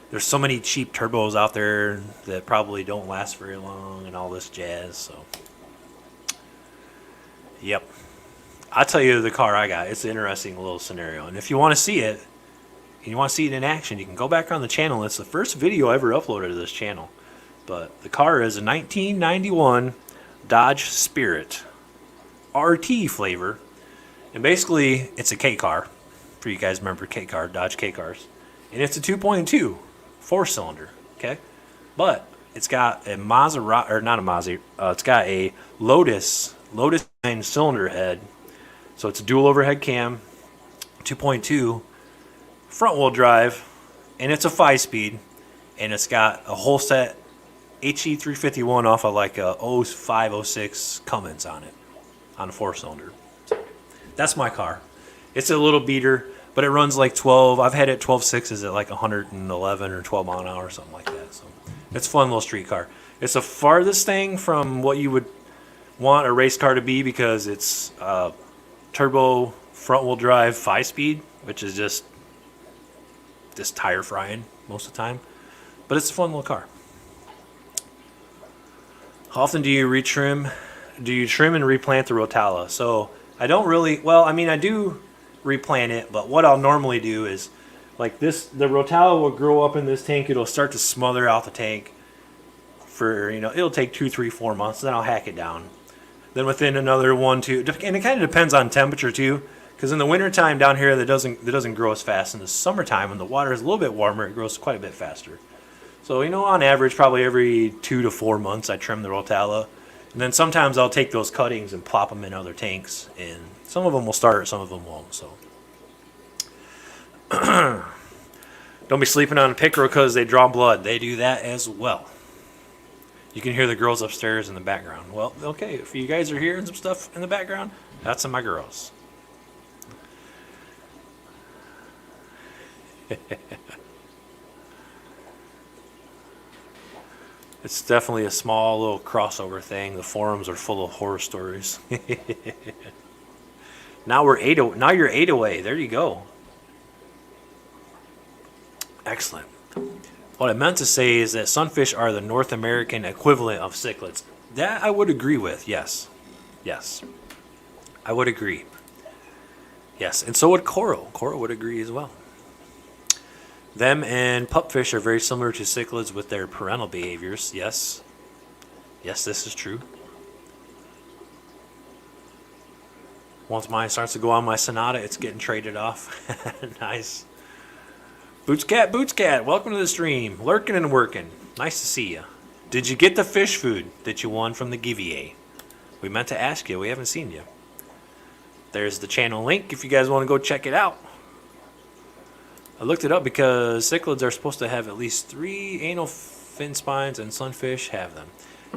There's so many cheap turbos out there that probably don't last very long and all this jazz. So, yep. I'll tell you the car I got. It's an interesting little scenario. And if you want to see it, and you want to see it in action, you can go back on the channel. It's the first video I ever uploaded to this channel. But the car is a 1991 Dodge Spirit RT flavor. And basically, it's a K car. For you guys remember K car, Dodge K cars. And it's a 2.2 4-cylinder, okay? But it's got a Maserati, or not a Maserati, it's got a Lotus 9 cylinder head. So it's a dual overhead cam, 2.2, front wheel drive, and it's a 5-speed, and it's got a whole set HE351 off of like a 05, 06 Cummins on it, on a 4-cylinder. That's my car. It's a little beater, but it runs like 12. I've had it 12.6s at like 111 or 12 mile an hour or something like that. So it's a fun little street car. It's the farthest thing from what you would want a race car to be, because it's turbo front wheel drive 5-speed, which is just tire frying most of the time. But it's a fun little car. How often do you retrim? Do you trim and replant the Rotala? So I don't really, I do replant it, but what I'll normally do is, like this, the Rotala will grow up in this tank. It'll start to smother out the tank for, it'll take 2, 3, 4 months. Then I'll hack it down. Then within another 1, 2, and it kind of depends on temperature too, because in the wintertime down here, that doesn't grow as fast. In the summertime, when the water is a little bit warmer, it grows quite a bit faster. So, on average, probably every 2 to 4 months, I trim the Rotala. And then sometimes I'll take those cuttings and plop them in other tanks. And some of them will start, some of them won't. So, don't be sleeping on a pickerel because they draw blood. They do that as well. You can hear the girls upstairs in the background. Well, okay, if you guys are hearing some stuff in the background, that's my girls. It's definitely a small little crossover thing. The forums are full of horror stories. Now you're 8 away. There you go. Excellent. What I meant to say is that sunfish are the North American equivalent of cichlids. That I would agree with. Yes. I would agree. Yes, and so would coral. Coral would agree as well. Them and pupfish are very similar to cichlids with their parental behaviors. Yes. Yes, this is true. Once mine starts to go on my Sonata, it's getting traded off. Nice. Boots Cat, welcome to the stream. Lurking and working. Nice to see you. Did you get the fish food that you won from the giveaway? We meant to ask you. We haven't seen you. There's the channel link if you guys want to go check it out. I looked it up because cichlids are supposed to have at least 3 anal fin spines, and sunfish have them.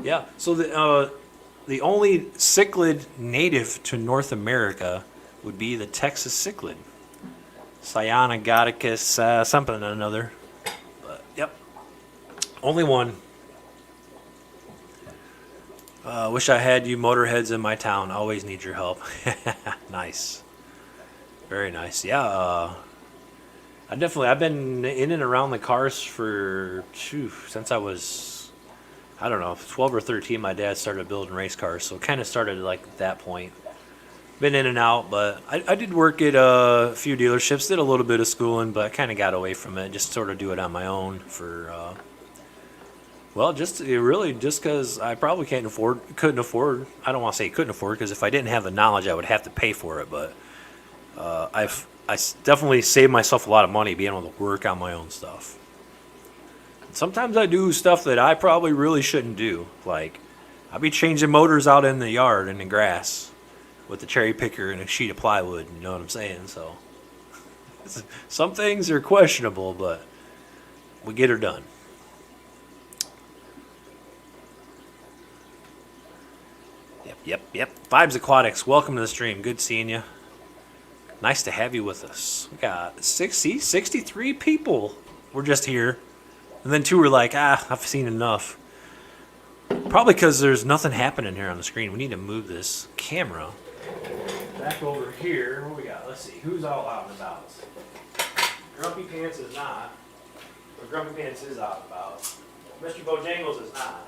Yeah, so the only cichlid native to North America would be the Texas cichlid. Cyanogoticus, something or another. But, yep. Only one. Wish I had you motorheads in my town. Always need your help. Nice. Very nice. Yeah, I've been in and around the cars for, since I was, I don't know, 12 or 13. My dad started building race cars, so it kind of started like at that point. Been in and out, but I did work at a few dealerships, did a little bit of schooling, but I kind of got away from it, just sort of do it on my own for, well, just because I probably couldn't afford, I don't want to say couldn't afford, because if I didn't have the knowledge, I would have to pay for it, but I definitely saved myself a lot of money being able to work on my own stuff. Sometimes I do stuff that I probably really shouldn't do, like I'll be changing motors out in the yard in the grass with a cherry picker and a sheet of plywood, you know what I'm saying? So some things are questionable, but we get her done. Yep. Vibes Aquatics, welcome to the stream. Good seeing you. Nice to have you with us. We got 63 people were just here. And then 2 were like, I've seen enough. Probably because there's nothing happening here on the screen. We need to move this camera back over here. What we got? Let's see. Who's all out and about? Grumpy Pants is not. Or Grumpy Pants is out and about. Mr. Bojangles is not.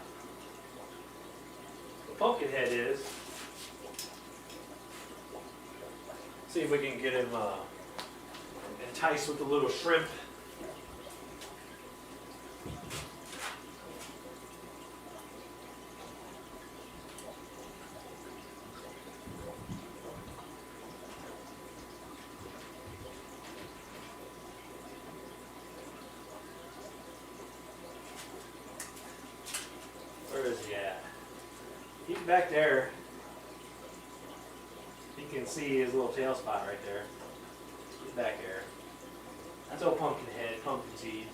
The Pumpkinhead is. See if we can get him enticed with the little shrimp. Where is he at? He's back there. You can see his little tail spot right there. He's back there. That's old Pumpkinhead, Pumpkin Seed.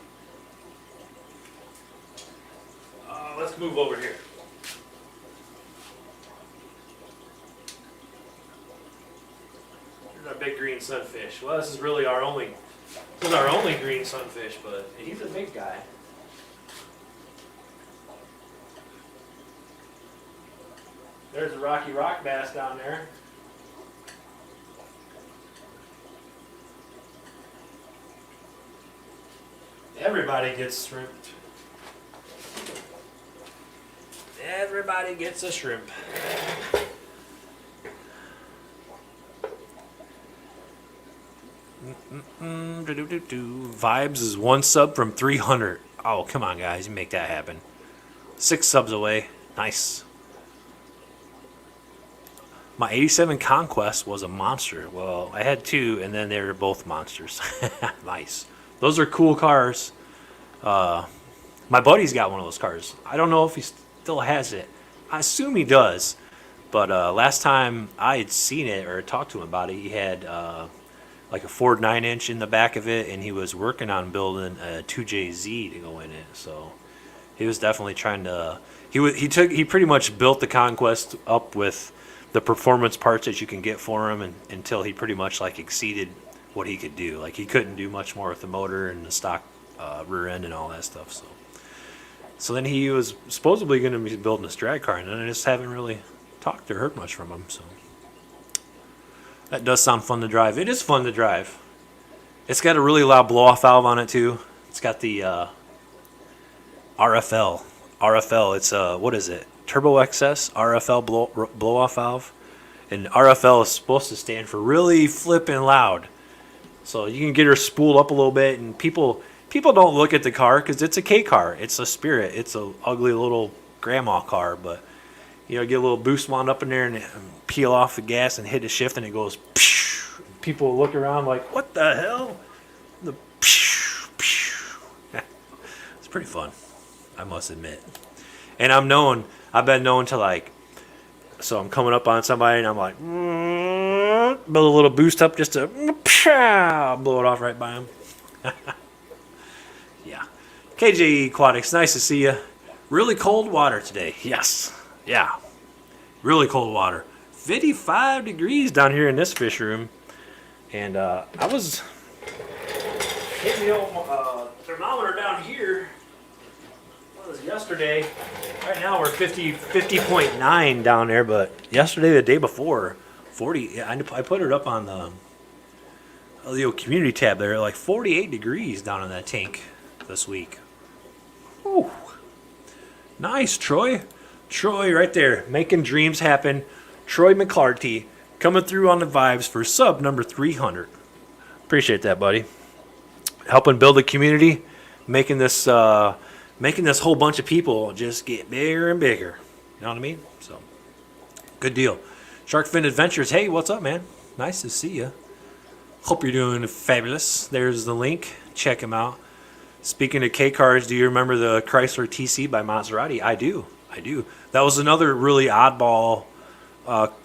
Let's move over here. Here's our big green sunfish. Well, this is really our only green sunfish, but he's a big guy. There's a Rocky Rock bass down there. Everybody gets shrimped. Everybody gets a shrimp. Vibes is 1 sub from 300. Oh, come on, guys. You make that happen. 6 subs away. Nice. My 87 Conquest was a monster. Well, I had 2, and then they were both monsters. Nice. Those are cool cars. My buddy's got one of those cars. I don't know if he still has it. I assume he does. But last time I had seen it or talked to him about it, he had like a Ford 9-inch in the back of it, and he was working on building a 2JZ to go in it. So he was definitely trying to. He pretty much built the Conquest up with the performance parts that you can get for him, until he pretty much like exceeded what he could do. Like he couldn't do much more with the motor and the stock rear end and all that stuff. So then he was supposedly going to be building this drag car, and I just haven't really talked or heard much from him. So that does sound fun to drive. It is fun to drive. It's got a really loud blow-off valve on it too. It's got the RFL. It's what is it? Turbo XS RFL blow-off valve. And RFL is supposed to stand for really flipping loud. So you can get her spooled up a little bit, and people people don't look at the car because it's a K car. It's a Spirit. It's a ugly little grandma car, but you know, get a little boost wound up in there and peel off the gas and hit the shift, and it goes. Psh, people look around like, what the hell? The psh, psh. It's pretty fun, I must admit. And I've been known to like, so I'm coming up on somebody and I'm like, build a little boost up just to blow it off right by him. Yeah. KJ Aquatics, nice to see you. Really cold water today. Yes. Yeah. Really cold water. 55 degrees down here in this fish room. And I was hitting the old thermometer down here. What was it, yesterday? Right now we're 50.9 down there, but yesterday, the day before, 40. I put it up on the old community tab there, like 48 degrees down in that tank this week. Whew. Nice, Troy. Troy right there, making dreams happen. Troy McClarty coming through on the vibes for sub number 300. Appreciate that, buddy. Helping build a community, making this whole bunch of people just get bigger and bigger. You know what I mean? So, good deal. Sharkfin Adventures, hey, what's up, man? Nice to see you. Hope you're doing fabulous. There's the link. Check him out. Speaking of K cars, do you remember the Chrysler TC by Maserati? I do. That was another really oddball,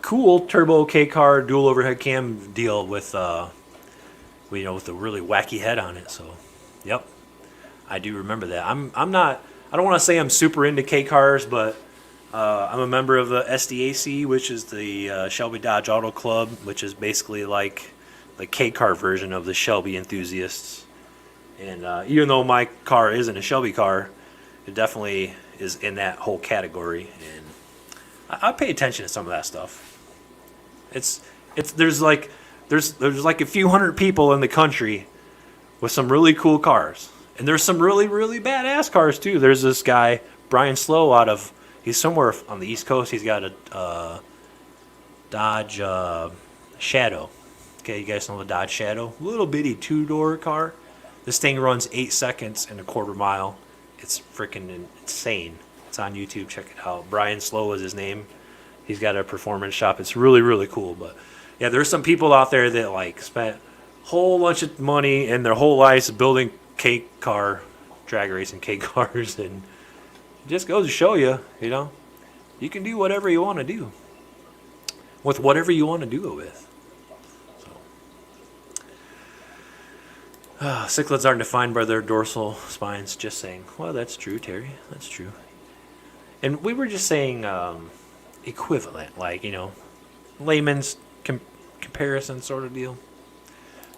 cool turbo K car dual overhead cam deal with, with a really wacky head on it. So, yep, I do remember that. I don't want to say I'm super into K cars, but I'm a member of the SDAC, which is the Shelby Dodge Auto Club, which is basically like the K car version of the Shelby enthusiasts. And even though my car isn't a Shelby car, it definitely is in that whole category. And I pay attention to some of that stuff. There's like a few hundred people in the country with some really cool cars, and there's some really, really badass cars too. There's this guy Brian Slow he's somewhere on the East Coast. He's got a Dodge Shadow. Okay, you guys know the Dodge Shadow, little bitty 2-door car. This thing runs 8 seconds in a quarter mile. It's freaking insane. It's on YouTube. Check it out. Brian Slow is his name. He's got a performance shop. It's really, really cool. But yeah, there's some people out there that like spent a whole bunch of money in their whole lives building K car, drag racing K cars, and it just goes to show you, you can do whatever you want to do with whatever you want to do it with. Cichlids aren't defined by their dorsal spines. Just saying. Well, that's true, Terry. That's true. And we were just saying equivalent, like, layman's comparison sort of deal.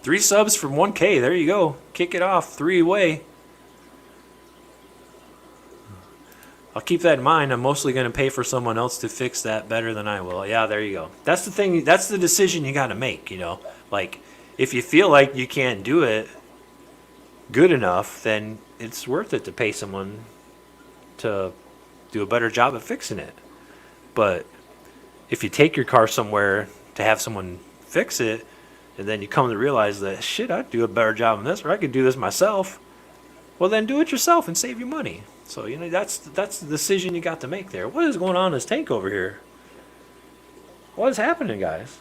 3 subs from 1K. There you go. Kick it off. 3 away. I'll keep that in mind. I'm mostly going to pay for someone else to fix that better than I will. Yeah, there you go. That's the thing. That's the decision you got to make, Like, if you feel like you can't do it good enough, then it's worth it to pay someone to do a better job at fixing it. But if you take your car somewhere to have someone fix it, and then you come to realize that, shit, I'd do a better job on this, or I could do this myself, well, then do it yourself and save you money. So, that's the decision you got to make there. What is going on in this tank over here? What is happening, guys?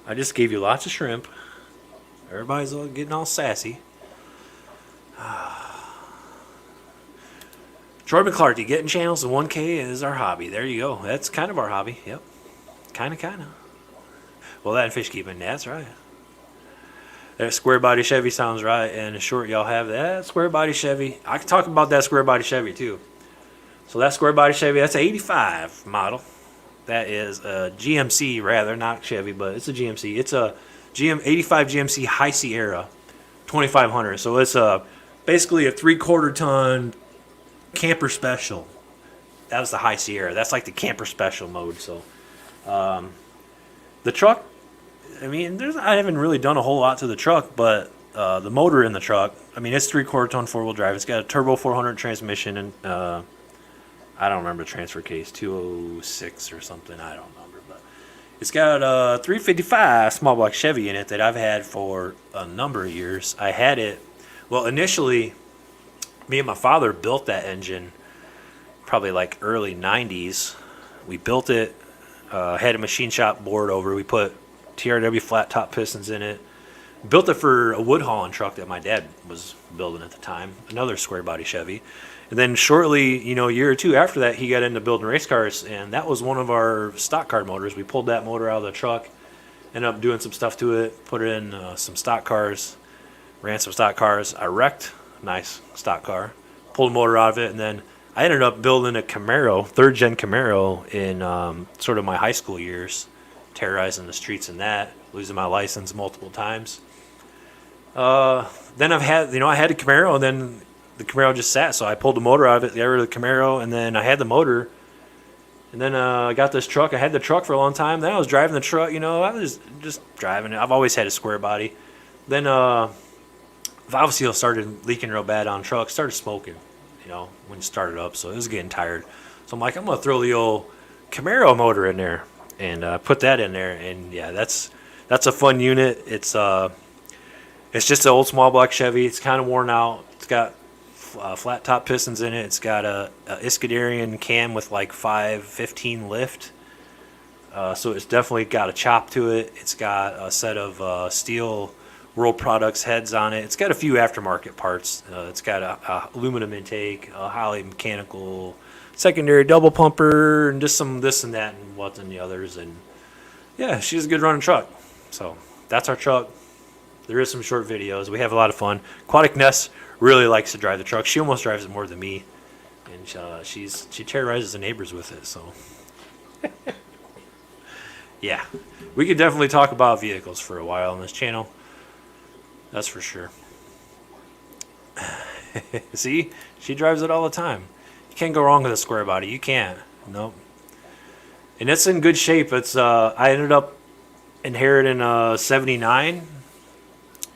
I just gave you lots of shrimp. Everybody's getting all sassy. Troy McClarty, getting channels to 1K is our hobby. There you go. That's kind of our hobby. Yep. Kind of. Well, that and fish keeping. That's right. That square body Chevy sounds right. And in short, y'all have that square body Chevy. I can talk about that square body Chevy too. So that square body Chevy, that's an 85 model. That is a GMC, rather, not Chevy, but it's a GMC. It's a 85 GMC High Sierra 2500. So it's basically a 3/4 ton camper special. That was the High Sierra. That's like the camper special mode. So the truck, I haven't really done a whole lot to the truck, but the motor in the truck, it's 3/4 ton 4-wheel drive. It's got a turbo 400 transmission and I don't remember the transfer case, 206 or something. I don't remember, but It's got a 355 small block Chevy in it that I've had for a number of years. I had it, well, initially, me and my father built that engine probably like early 90s. We built it, had a machine shop board over. We put TRW flat top pistons in it. Built it for a wood hauling truck that my dad was building at the time, another square body Chevy. And then shortly, a year or two after that, he got into building race cars, and that was one of our stock car motors. We pulled that motor out of the truck, ended up doing some stuff to it, put it in some stock cars, ran some stock cars. I wrecked a nice stock car, pulled the motor out of it, and then I ended up building a Camaro, third gen Camaro, in sort of my high school years, terrorizing the streets in that, losing my license multiple times. Then I had a Camaro, and then the Camaro just sat, so I pulled the motor out of it, got rid of the Camaro, and then I had the motor. And then I got this truck. I had the truck for a long time. Then I was driving the truck. I was just driving it. I've always had a square body. Then valve seal started leaking real bad on trucks. Started smoking, when it started up. So it was getting tired. So I'm like, I'm gonna throw the old Camaro motor in there and put that in there. And yeah, that's a fun unit. It's just an old small block Chevy. It's kind of worn out. It's got flat top pistons in it. It's got a Iscadarian cam with like 515 lift. So it's definitely got a chop to it. It's got a set of steel World Products heads on it. It's got a few aftermarket parts. It's got a aluminum intake, a Holley mechanical secondary double pumper, and just some this and that and what's in the others. And yeah, she's a good running truck. So that's our truck. There is some short videos. We have a lot of fun. Aquatic Ness really likes to drive the truck. She almost drives it more than me, and she terrorizes the neighbors with it. So yeah, we could definitely talk about vehicles for a while on this channel. That's for sure. See, she drives it all the time. You can't go wrong with a square body. You can't. Nope. And it's in good shape. It's I ended up inheriting a '79.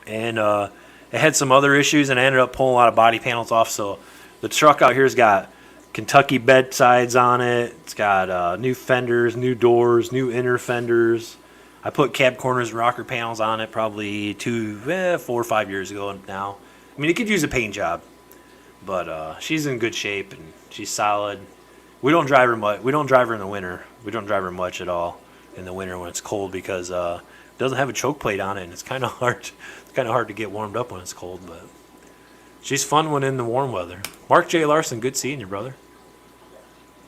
And it had some other issues, and I ended up pulling a lot of body panels off. So the truck out here's got Kentucky bedsides on it. It's got new fenders, new doors, new inner fenders. I put cab corners and rocker panels on it probably 4 or 5 years ago now. I mean, it could use a paint job, but she's in good shape and she's solid. We don't drive her much. We don't drive her in the winter. We don't drive her much at all in the winter when it's cold because it doesn't have a choke plate on it, and it's kind of hard. Kind of hard to get warmed up when it's cold, but she's fun when in the warm weather. Mark J. Larson, good seeing you, brother.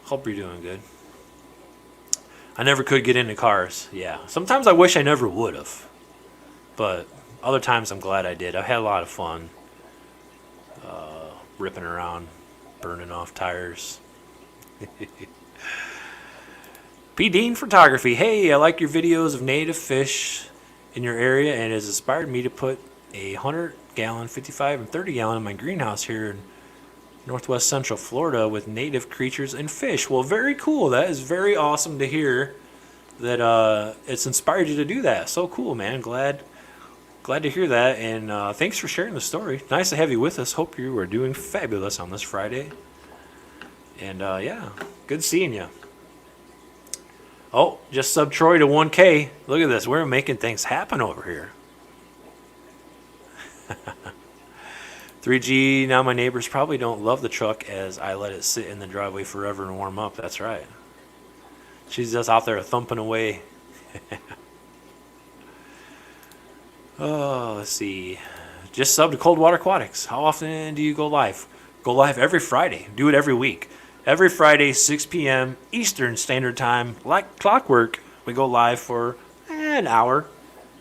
Hope you're doing good. I never could get into cars. Yeah, sometimes I wish I never would have, but other times I'm glad I did. I had a lot of fun ripping around, burning off tires. P. Dean Photography. Hey, I like your videos of native fish in your area, and it has inspired me to put a 100-gallon, 55 and 30-gallon in my greenhouse here in northwest central Florida with native creatures and fish. Well, very cool. That is very awesome to hear that it's inspired you to do that. So cool, man. Glad to hear that, and thanks for sharing the story. Nice to have you with us. Hope you are doing fabulous on this Friday. And yeah, good seeing you. Oh, just sub Troy to 1K. Look at this. We're making things happen over here. 3G, now my neighbors probably don't love the truck as I let it sit in the driveway forever and warm up. That's right. She's just out there thumping away. Oh, let's see. Just sub to Cold Water Aquatics. How often do you go live? Go live every Friday. Do it every week. Every Friday, 6 p.m. Eastern Standard Time, like clockwork, we go live for an hour.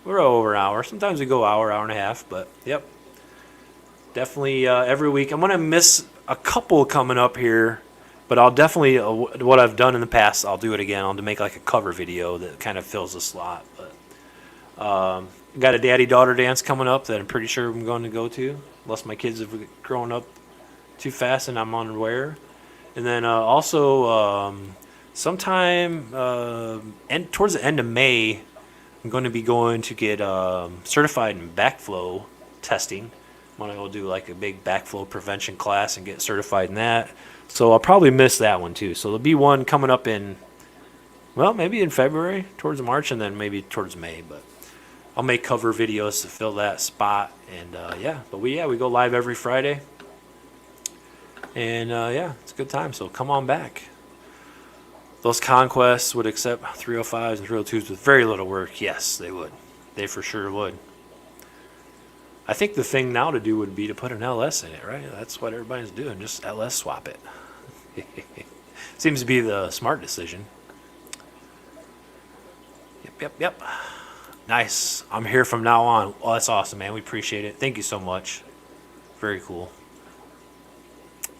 We're over an hour. Sometimes we go hour and a half, but yep. Definitely every week. I'm going to miss a couple coming up here, but I'll definitely, what I've done in the past, I'll do it again. I'll make like a cover video that kind of fills the slot. But got a daddy-daughter dance coming up that I'm pretty sure I'm going to go to, unless my kids have grown up too fast and I'm unaware. And then also sometime towards the end of May, I'm going to be going to get certified in backflow testing. I'm going to go do like a big backflow prevention class and get certified in that. So I'll probably miss that one too. So there'll be one coming up in Well, maybe in February, towards March, and then maybe towards May. But I'll make cover videos to fill that spot. And yeah, but we go live every Friday. And yeah, it's a good time. So come on back. Those conquests would accept 305s and 302s with very little work. Yes, they would. They for sure would. I think the thing now to do would be to put an LS in it, right? That's what everybody's doing. Just LS swap it. Seems to be the smart decision. Yep. Nice. I'm here from now on. Oh, that's awesome, man. We appreciate it. Thank you so much. Very cool.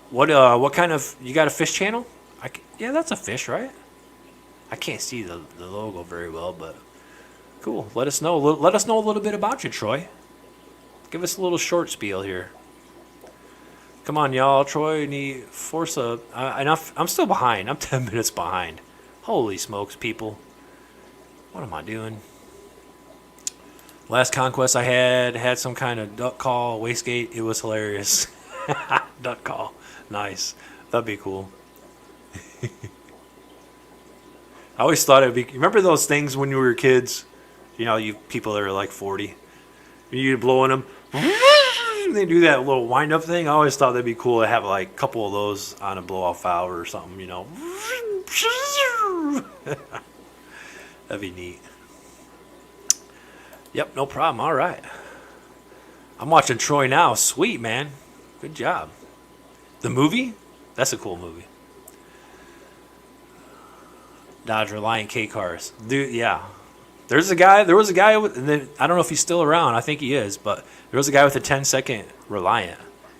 What kind of... You got a fish channel? Yeah, that's a fish, right? I can't see the logo very well, but cool. Let us know. Let us know a little bit about you, Troy. Give us a little short spiel here. Come on, y'all. Troy, need force a... I'm still behind. I'm 10 minutes behind. Holy smokes, people. What am I doing? Last conquest I had some kind of duck call, wastegate. It was hilarious. Duck call. Nice. That'd be cool. I always thought it'd be... Remember those things when you were kids? You know, you people that are like 40. You're blowing them. They do that little wind-up thing. I always thought that'd be cool to have like a couple of those on a blow-off valve or something, you know. That'd be neat. Yep, no problem. All right. I'm watching Troy now. Sweet, man. Good job. The movie? That's a cool movie. Dodge Reliant K cars. Dude, yeah. There was a guy with, and then, I don't know if he's still around. I think he is, but there was a guy with a 10-second Reliant.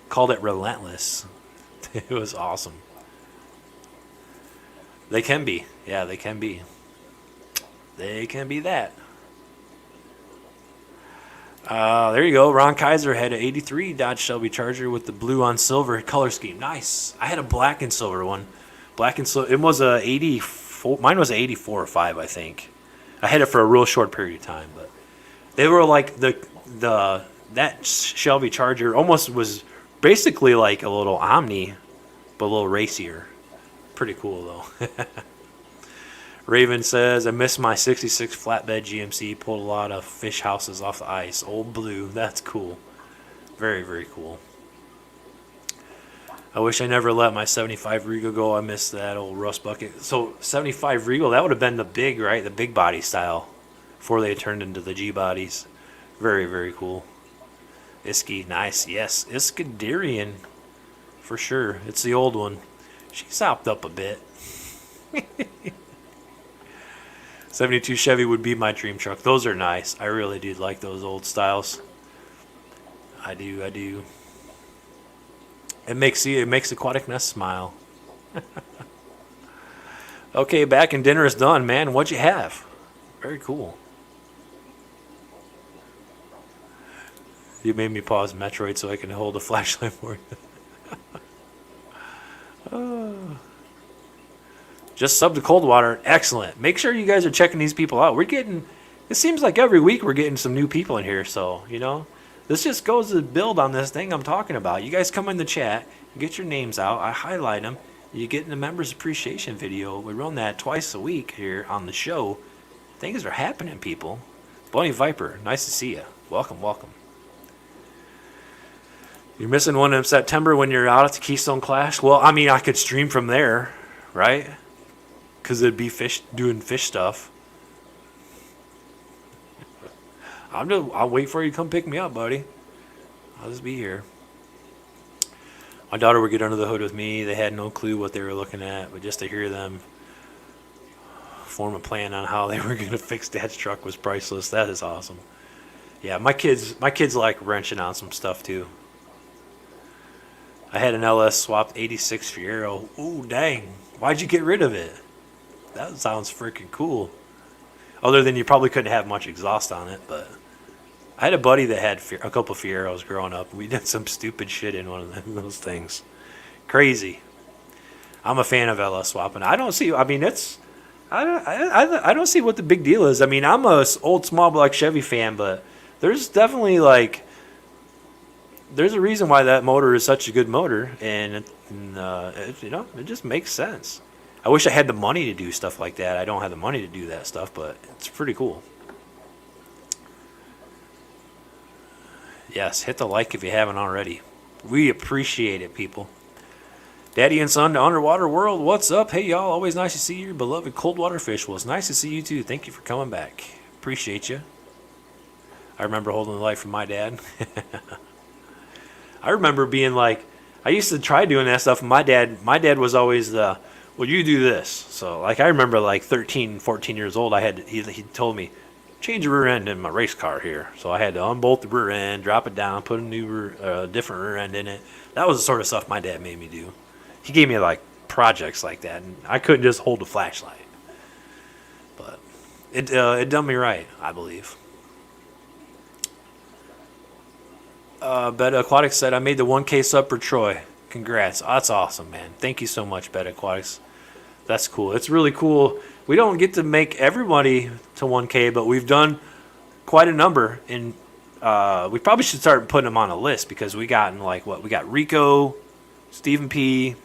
Called it Relentless. It was awesome. They can be. Yeah, they can be. They can be that. There you go. Ron Kaiser had an 83 Dodge Shelby Charger with the blue on silver color scheme. Nice. I had a black and silver one. Black and silver. It was a 84. Mine was an 84 or 5, I think. I had it for a real short period of time, but they were like that Shelby Charger almost was basically like a little Omni, but a little racier. Pretty cool though. Raven says, I miss my 66 flatbed GMC. Pulled a lot of fish houses off the ice. Old blue. That's cool. Very, very cool. I wish I never let my 75 Regal go. I missed that old rust bucket. So 75 Regal, that would have been the big, right? The big body style before they turned into the G bodies. Very, very cool. Iski, nice. Yes, Iskadirian for sure. It's the old one. She sopped up a bit. 72 Chevy would be my dream truck. Those are nice. I really do like those old styles. I do. It makes Aquatic Nest smile. Okay, back and dinner is done, man. What'd you have? Very cool. You made me pause Metroid so I can hold a flashlight for you. Just sub to Cold Water. Excellent. Make sure you guys are checking these people out. It seems like every week we're getting some new people in here. So, you know, this just goes to build on this thing I'm talking about. You guys come in the chat, get your names out. I highlight them. You get in the members appreciation video. We run that twice a week here on the show. Things are happening, people. Bunny Viper, nice to see you. Welcome. You're missing one in September when you're out at the Keystone Clash? Well, I mean, I could stream from there, right? Because it'd be doing fish stuff. I'll wait for you to come pick me up, buddy. I'll just be here. My daughter would get under the hood with me. They had no clue what they were looking at, but just to hear them form a plan on how they were going to fix Dad's truck was priceless. That is awesome. Yeah, my kids like wrenching on some stuff too. I had an LS swapped 86 Fiero. Ooh, dang. Why'd you get rid of it? That sounds freaking cool. Other than you probably couldn't have much exhaust on it, but I had a buddy that had a couple of Fieros growing up. We did some stupid shit in one of those things. Crazy. I'm a fan of LS swapping. I don't see what the big deal is. I mean, I'm a old small block Chevy fan, but there's definitely there's a reason why that motor is such a good motor, and it just makes sense. I wish I had the money to do stuff like that. I don't have the money to do that stuff, but it's pretty cool. Yes, hit the like if you haven't already. We appreciate it, people. Daddy and son to Underwater World, what's up? Hey, y'all. Always nice to see your beloved cold water fish. Well, it's nice to see you, too. Thank you for coming back. Appreciate you. I remember holding the light from my dad. I remember being like, I used to try doing that stuff. And my dad was always the, well, you do this. So, like, I remember like 13, 14 years old, he told me, change the rear end in my race car here. So I had to unbolt the rear end, drop it down, put a different rear end in it. That was the sort of stuff my dad made me do. He gave me like projects like that, and I couldn't just hold a flashlight. But it done me right, I believe. Beta Aquatics said, I made the 1K sub for Troy. Congrats. Oh, that's awesome, man. Thank you so much, Beta Aquatics. That's cool. It's really cool. We don't get to make everybody to 1K, but we've done quite a number. And we probably should start putting them on a list because we got we got Rico, Stephen P,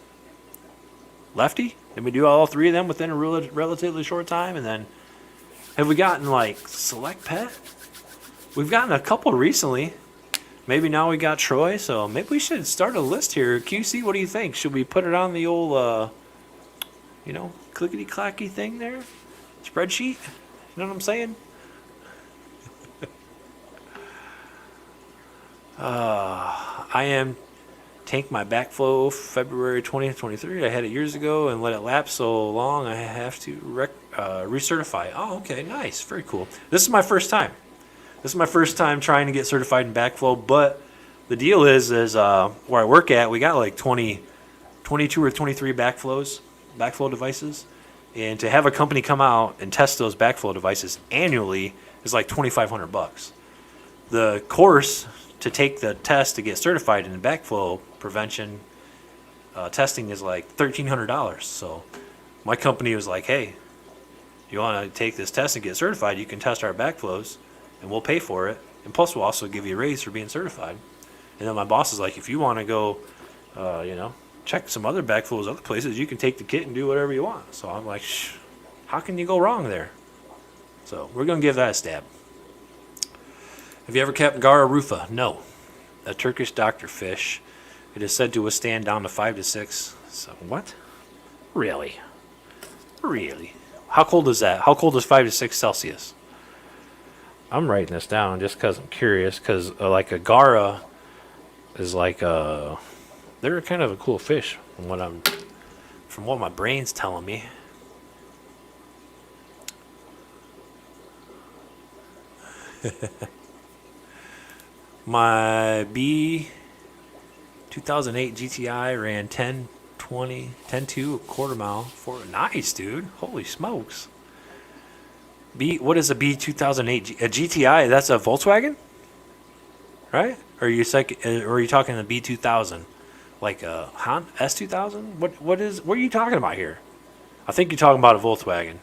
Lefty. Did we do all three of them within a relatively short time? And then have we gotten like Select Pet? We've gotten a couple recently. Maybe now we got Troy, so maybe we should start a list here. QC, what do you think? Should we put it on the old, clickety-clacky thing there? Spreadsheet? You know what I'm saying? I am tank my backflow February 20th, 23. I had it years ago and let it lapse so long I have to recertify. Oh, okay, nice. Very cool. This is my first time. This is my first time trying to get certified in backflow, but the deal is where I work at, we got like 22 or 23 backflow devices, and to have a company come out and test those backflow devices annually is like $2,500. The course to take the test to get certified in backflow prevention testing is like $1,300. So my company was like, hey, you want to take this test and get certified, you can test our backflows and we'll pay for it, and plus we'll also give you a raise for being certified. And then my boss is like, if you want to go check some other backflows other places, you can take the kit and do whatever you want. So I'm like, how can you go wrong there? So we're going to give that a stab. Have you ever kept Gara rufa? No. A Turkish doctor fish. It is said to withstand down to 5 to 6. So what? Really? How cold is that? How cold is 5 to 6 Celsius? I'm writing this down just because I'm curious, because like a Gara is like they're kind of a cool fish from what my brain's telling me. My B 2008 GTI ran 10.2 a quarter mile for nice, dude. Holy smokes. What is a B 2008 a GTI? That's a Volkswagen, right? Or are you talking the B 2000, like a Honda S 2000? What are you talking about here? I think you're talking about a Volkswagen.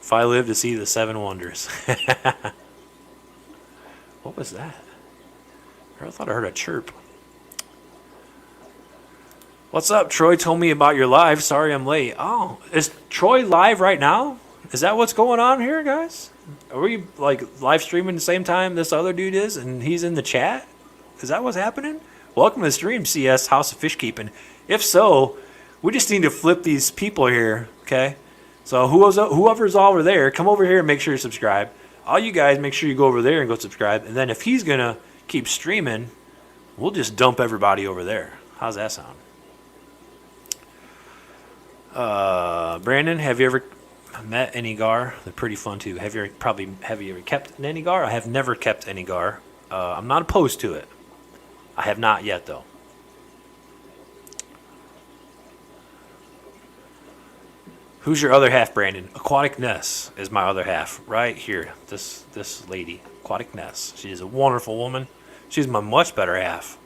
If I live to see the 7 wonders. What was that? I thought I heard a chirp. What's up? Troy told me about your live. Sorry I'm late. Oh, is Troy live right now? Is that what's going on here, guys? Are we like live streaming the same time this other dude is and he's in the chat? Is that what's happening? Welcome to the stream, CS House of Fish Keeping. If so, we just need to flip these people here, okay? So whoever's over there, come over here and make sure you subscribe. All you guys, make sure you go over there and go subscribe. And then if he's going to keep streaming, we'll just dump everybody over there. How's that sound? Brandon, have you ever met any gar? They're pretty fun too. Have you ever kept any gar? I have never kept any gar. I'm not opposed to it. I have not yet though. Who's your other half, Brandon? Aquatic Ness is my other half right here. This lady, Aquatic Ness. She is a wonderful woman. She's my much better half.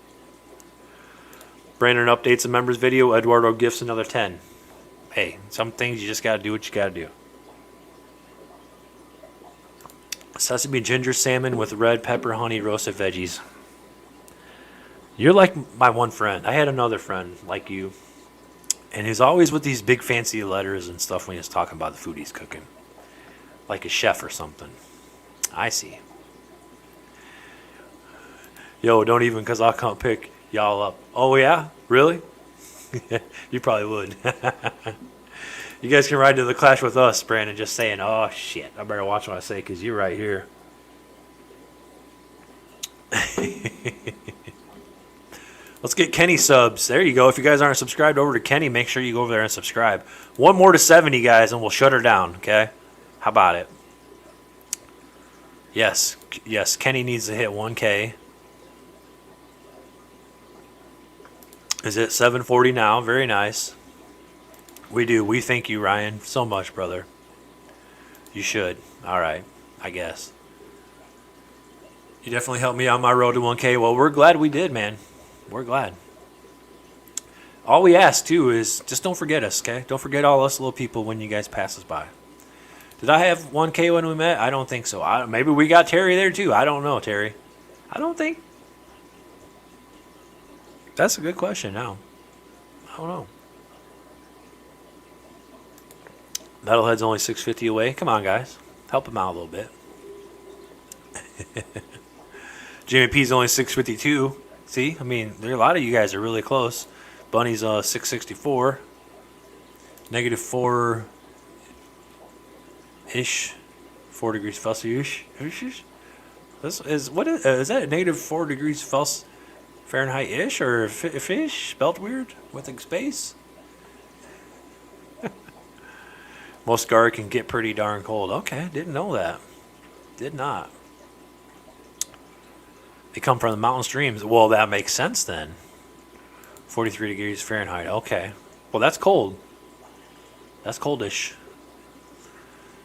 Brandon updates a members video. Eduardo gifts another 10. Hey, some things you just got to do what you got to do. Sesame ginger salmon with red pepper honey roasted veggies. You're like my one friend. I had another friend like you. And he's always with these big fancy letters and stuff when he's talking about the food he's cooking. Like a chef or something. I see. Yo, don't even, because I'll come pick y'all up. Oh, yeah? Really? You probably would. You guys can ride to the Clash with us, Brandon, just saying, oh, shit. I better watch what I say because you're right here. Let's get Kenny subs. There you go. If you guys aren't subscribed over to Kenny, make sure you go over there and subscribe. One more to 70, guys, and we'll shut her down, okay? How about it? Yes. Yes, Kenny needs to hit 1K. Is it 740 now? Very nice. We do. We thank you, Ryan, so much, brother. You should. All right, I guess. You definitely helped me on my road to 1K. Well, we're glad we did, man. We're glad. All we ask, too, is just don't forget us, okay? Don't forget all us little people when you guys pass us by. Did I have 1K when we met? I don't think so. Maybe we got Terry there, too. I don't know, Terry. I don't think. That's a good question now. I don't know. Metalhead's only 650 away. Come on, guys. Help him out a little bit. Jimmy P's only 652. See? I mean, there are a lot of you guys are really close. Bunny's 664. -4-ish. 4 degrees Celsius. This is what is that? -4 degrees Fahrenheit-ish or fish spelled weird with a space? Most gar can get pretty darn cold. Okay, didn't know that. Did not. They come from the mountain streams. Well, that makes sense then. 43 degrees Fahrenheit. Okay. Well, that's cold. That's coldish.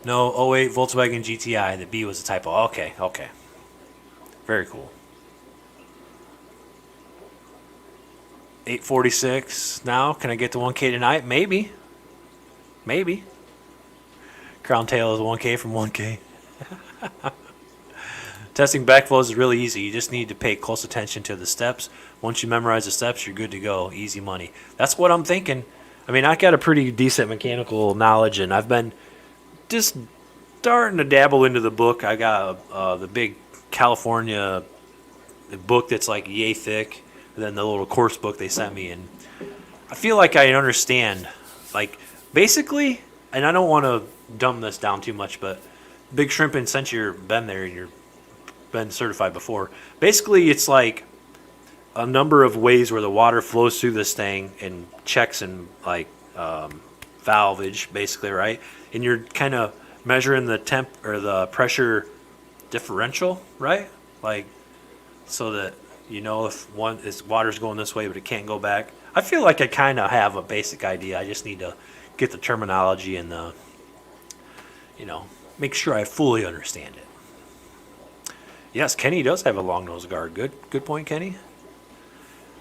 No, 08 Volkswagen GTI. The B was a typo. Okay, okay. Very cool. 846 now. Can I get to 1K tonight? Maybe. Maybe. Crown tail is 1K from 1K. Testing backflows is really easy. You just need to pay close attention to the steps. Once you memorize the steps, you're good to go. Easy money. That's what I'm thinking. I mean, I got a pretty decent mechanical knowledge, and I've been just starting to dabble into the book. I got the big California book that's like yay thick, and then the little course book they sent me, and I feel like I understand, like, basically, and I don't want to dumb this down too much, but Big Shrimpin', since you've been there and you've been certified before, basically it's like a number of ways where the water flows through this thing and checks and like valvage, basically, right? And you're kind of measuring the temp or the pressure differential, right? Like, so that you know if one is water's going this way but it can't go back. I feel like I kind of have a basic idea. I just need to get the terminology and the, make sure I fully understand it. Yes, Kenny does have a long-nosed gar. Good point, Kenny.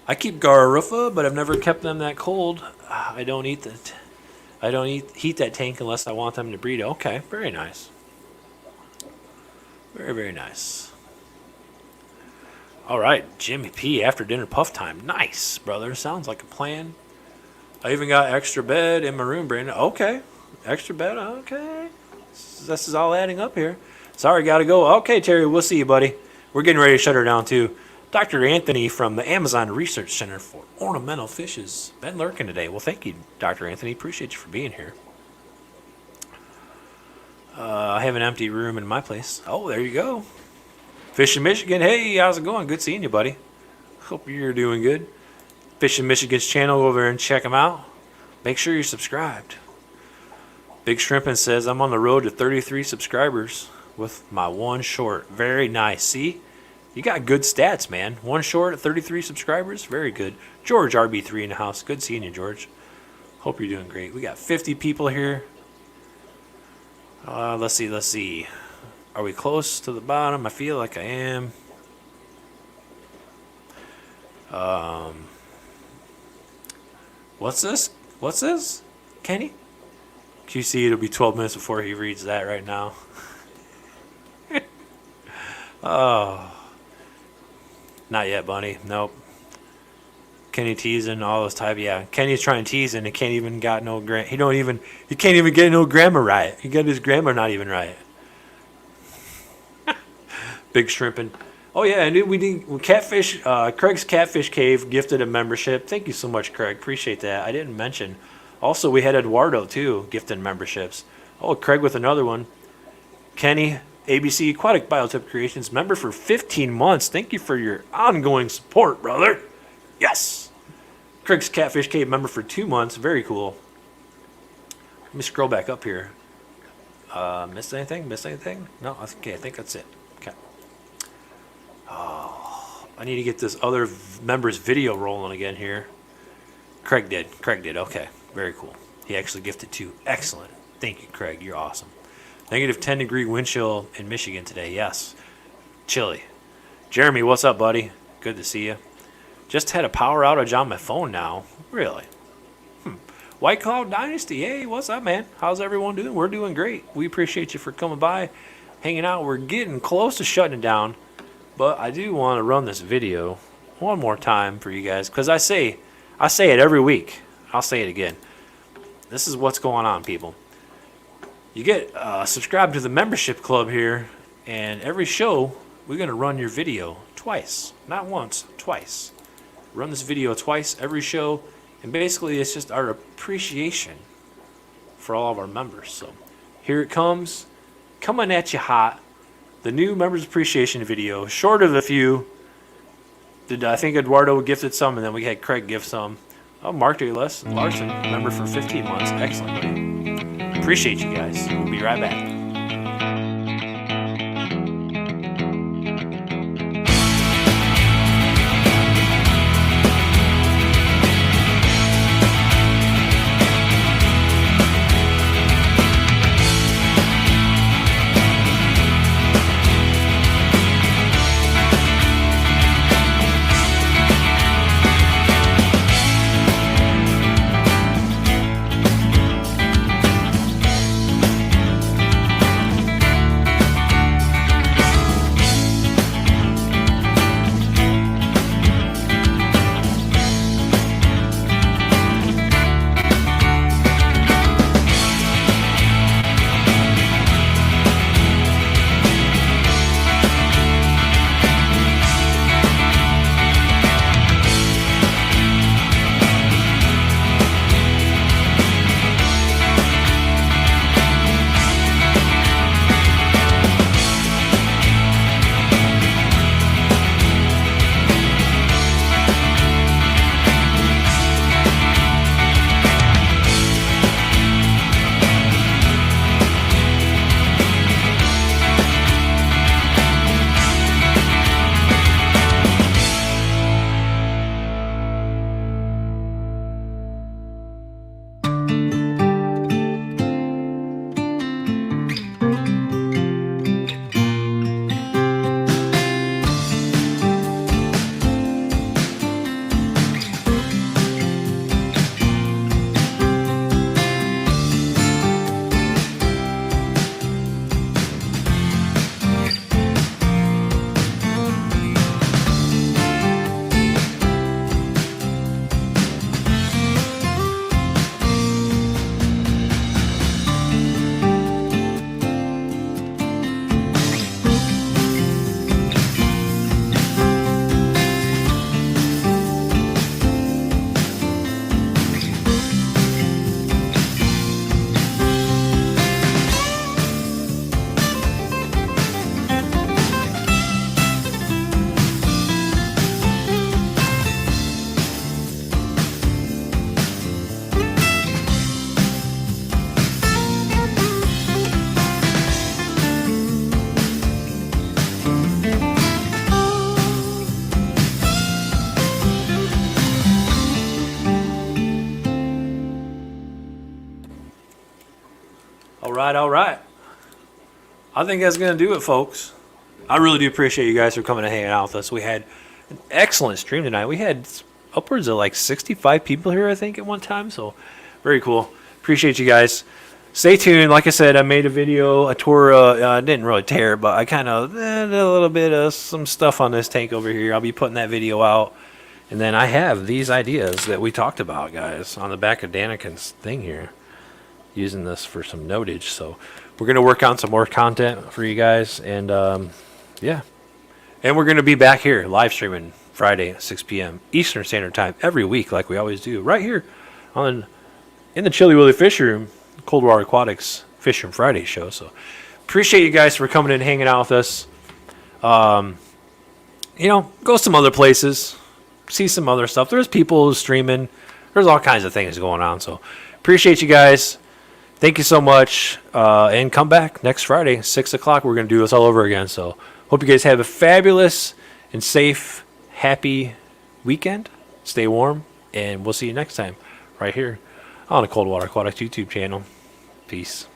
I keep Garufa, but I've never kept them that cold. I don't heat that tank unless I want them to breed. Okay, very nice. Very, very nice. All right, Jimmy P, after dinner puff time. Nice, brother. Sounds like a plan. I even got extra bed in my room, Brandon. Okay, extra bed. Okay, this is all adding up here. Sorry, gotta go. Okay, Terry, we'll see you, buddy. We're getting ready to shut her down, too. Dr. Anthony from the Amazon Research Center for Ornamental Fishes. Been lurking today. Well, thank you, Dr. Anthony. Appreciate you for being here. I have an empty room in my place. Oh, there you go. Fish in Michigan. Hey, how's it going? Good seeing you, buddy. Hope you're doing good. Fish in Michigan's channel. Go over there and check them out. Make sure you're subscribed. Big Shrimpin' says, I'm on the road to 33 subscribers with my one short. Very nice. See? You got good stats, man. One short at 33 subscribers. Very good. George, RB3 in the house. Good seeing you, George. Hope you're doing great. We got 50 people here. Let's see. Are we close to the bottom? I feel like I am. What's this? Kenny? QC, it'll be 12 minutes before he reads that right now. Oh. Not yet, Bunny. Nope. Kenny teasing all those type. Yeah, Kenny's trying to tease and he can't even got no he can't even get no grammar right. He got his grammar not even right. Big shrimping. Oh yeah, and we did Catfish. Craig's Catfish Cave gifted a membership. Thank you so much, Craig. Appreciate that. I didn't mention. Also, we had Eduardo too gifting memberships. Oh, Craig with another one. Kenny, ABC Aquatic Biotip Creations member for 15 months. Thank you for your ongoing support, brother. Yes. Craig's Catfish Cave member for 2 months. Very cool. Let me scroll back up here. Missed anything? Missed anything? No? Okay, I think that's it. Okay. Oh, I need to get this other member's video rolling again here. Craig did. Okay. Very cool. He actually gifted 2. Excellent. Thank you, Craig. You're awesome. Negative 10 degree wind chill in Michigan today. Yes. Chilly. Jeremy, what's up, buddy? Good to see you. Just had a power outage on my phone now. Really? White Cloud Dynasty. Hey, what's up, man? How's everyone doing? We're doing great. We appreciate you for coming by, hanging out. We're getting close to shutting it down, but I do want to run this video one more time for you guys because I say it every week. I'll say it again. This is what's going on, people. You get subscribed to the membership club here, and every show we're going to run your video twice. Not once, twice. Run this video twice every show, and basically it's just our appreciation for all of our members. So here it comes, coming at you hot. The new members appreciation video, short of a few. I think Eduardo gifted some, and then we had Craig gift some. Oh, Mark D. Larson, member for 15 months. Excellent, buddy. Appreciate you guys. We'll be right back. All right. I think that's going to do it, folks. I really do appreciate you guys for coming and hanging out with us. We had an excellent stream tonight. We had upwards of like 65 people here, I think, at one time. So very cool. Appreciate you guys. Stay tuned. Like I said, I made a video, a tour. I didn't really tear, but I kind of did a little bit of some stuff on this tank over here. I'll be putting that video out And then I have these ideas that we talked about, guys, on the back of Daniken's thing here. Using this for some notage. So we're going to work on some more content for you guys. And yeah. And we're going to be back here live streaming Friday at 6 p.m. Eastern Standard Time every week like we always do. Right here in the Chilly Willy Fish Room, Cold Water Aquatics Fishroom Friday show. So appreciate you guys for coming and hanging out with us. You know, go some other places. See some other stuff. There's people streaming. There's all kinds of things going on. So appreciate you guys. Thank you so much. And come back next Friday, 6 o'clock. We're going to do this all over again. So hope you guys have a fabulous and safe, happy weekend. Stay warm. And we'll see you next time right here on the Cold Water Aquatics YouTube channel. Peace.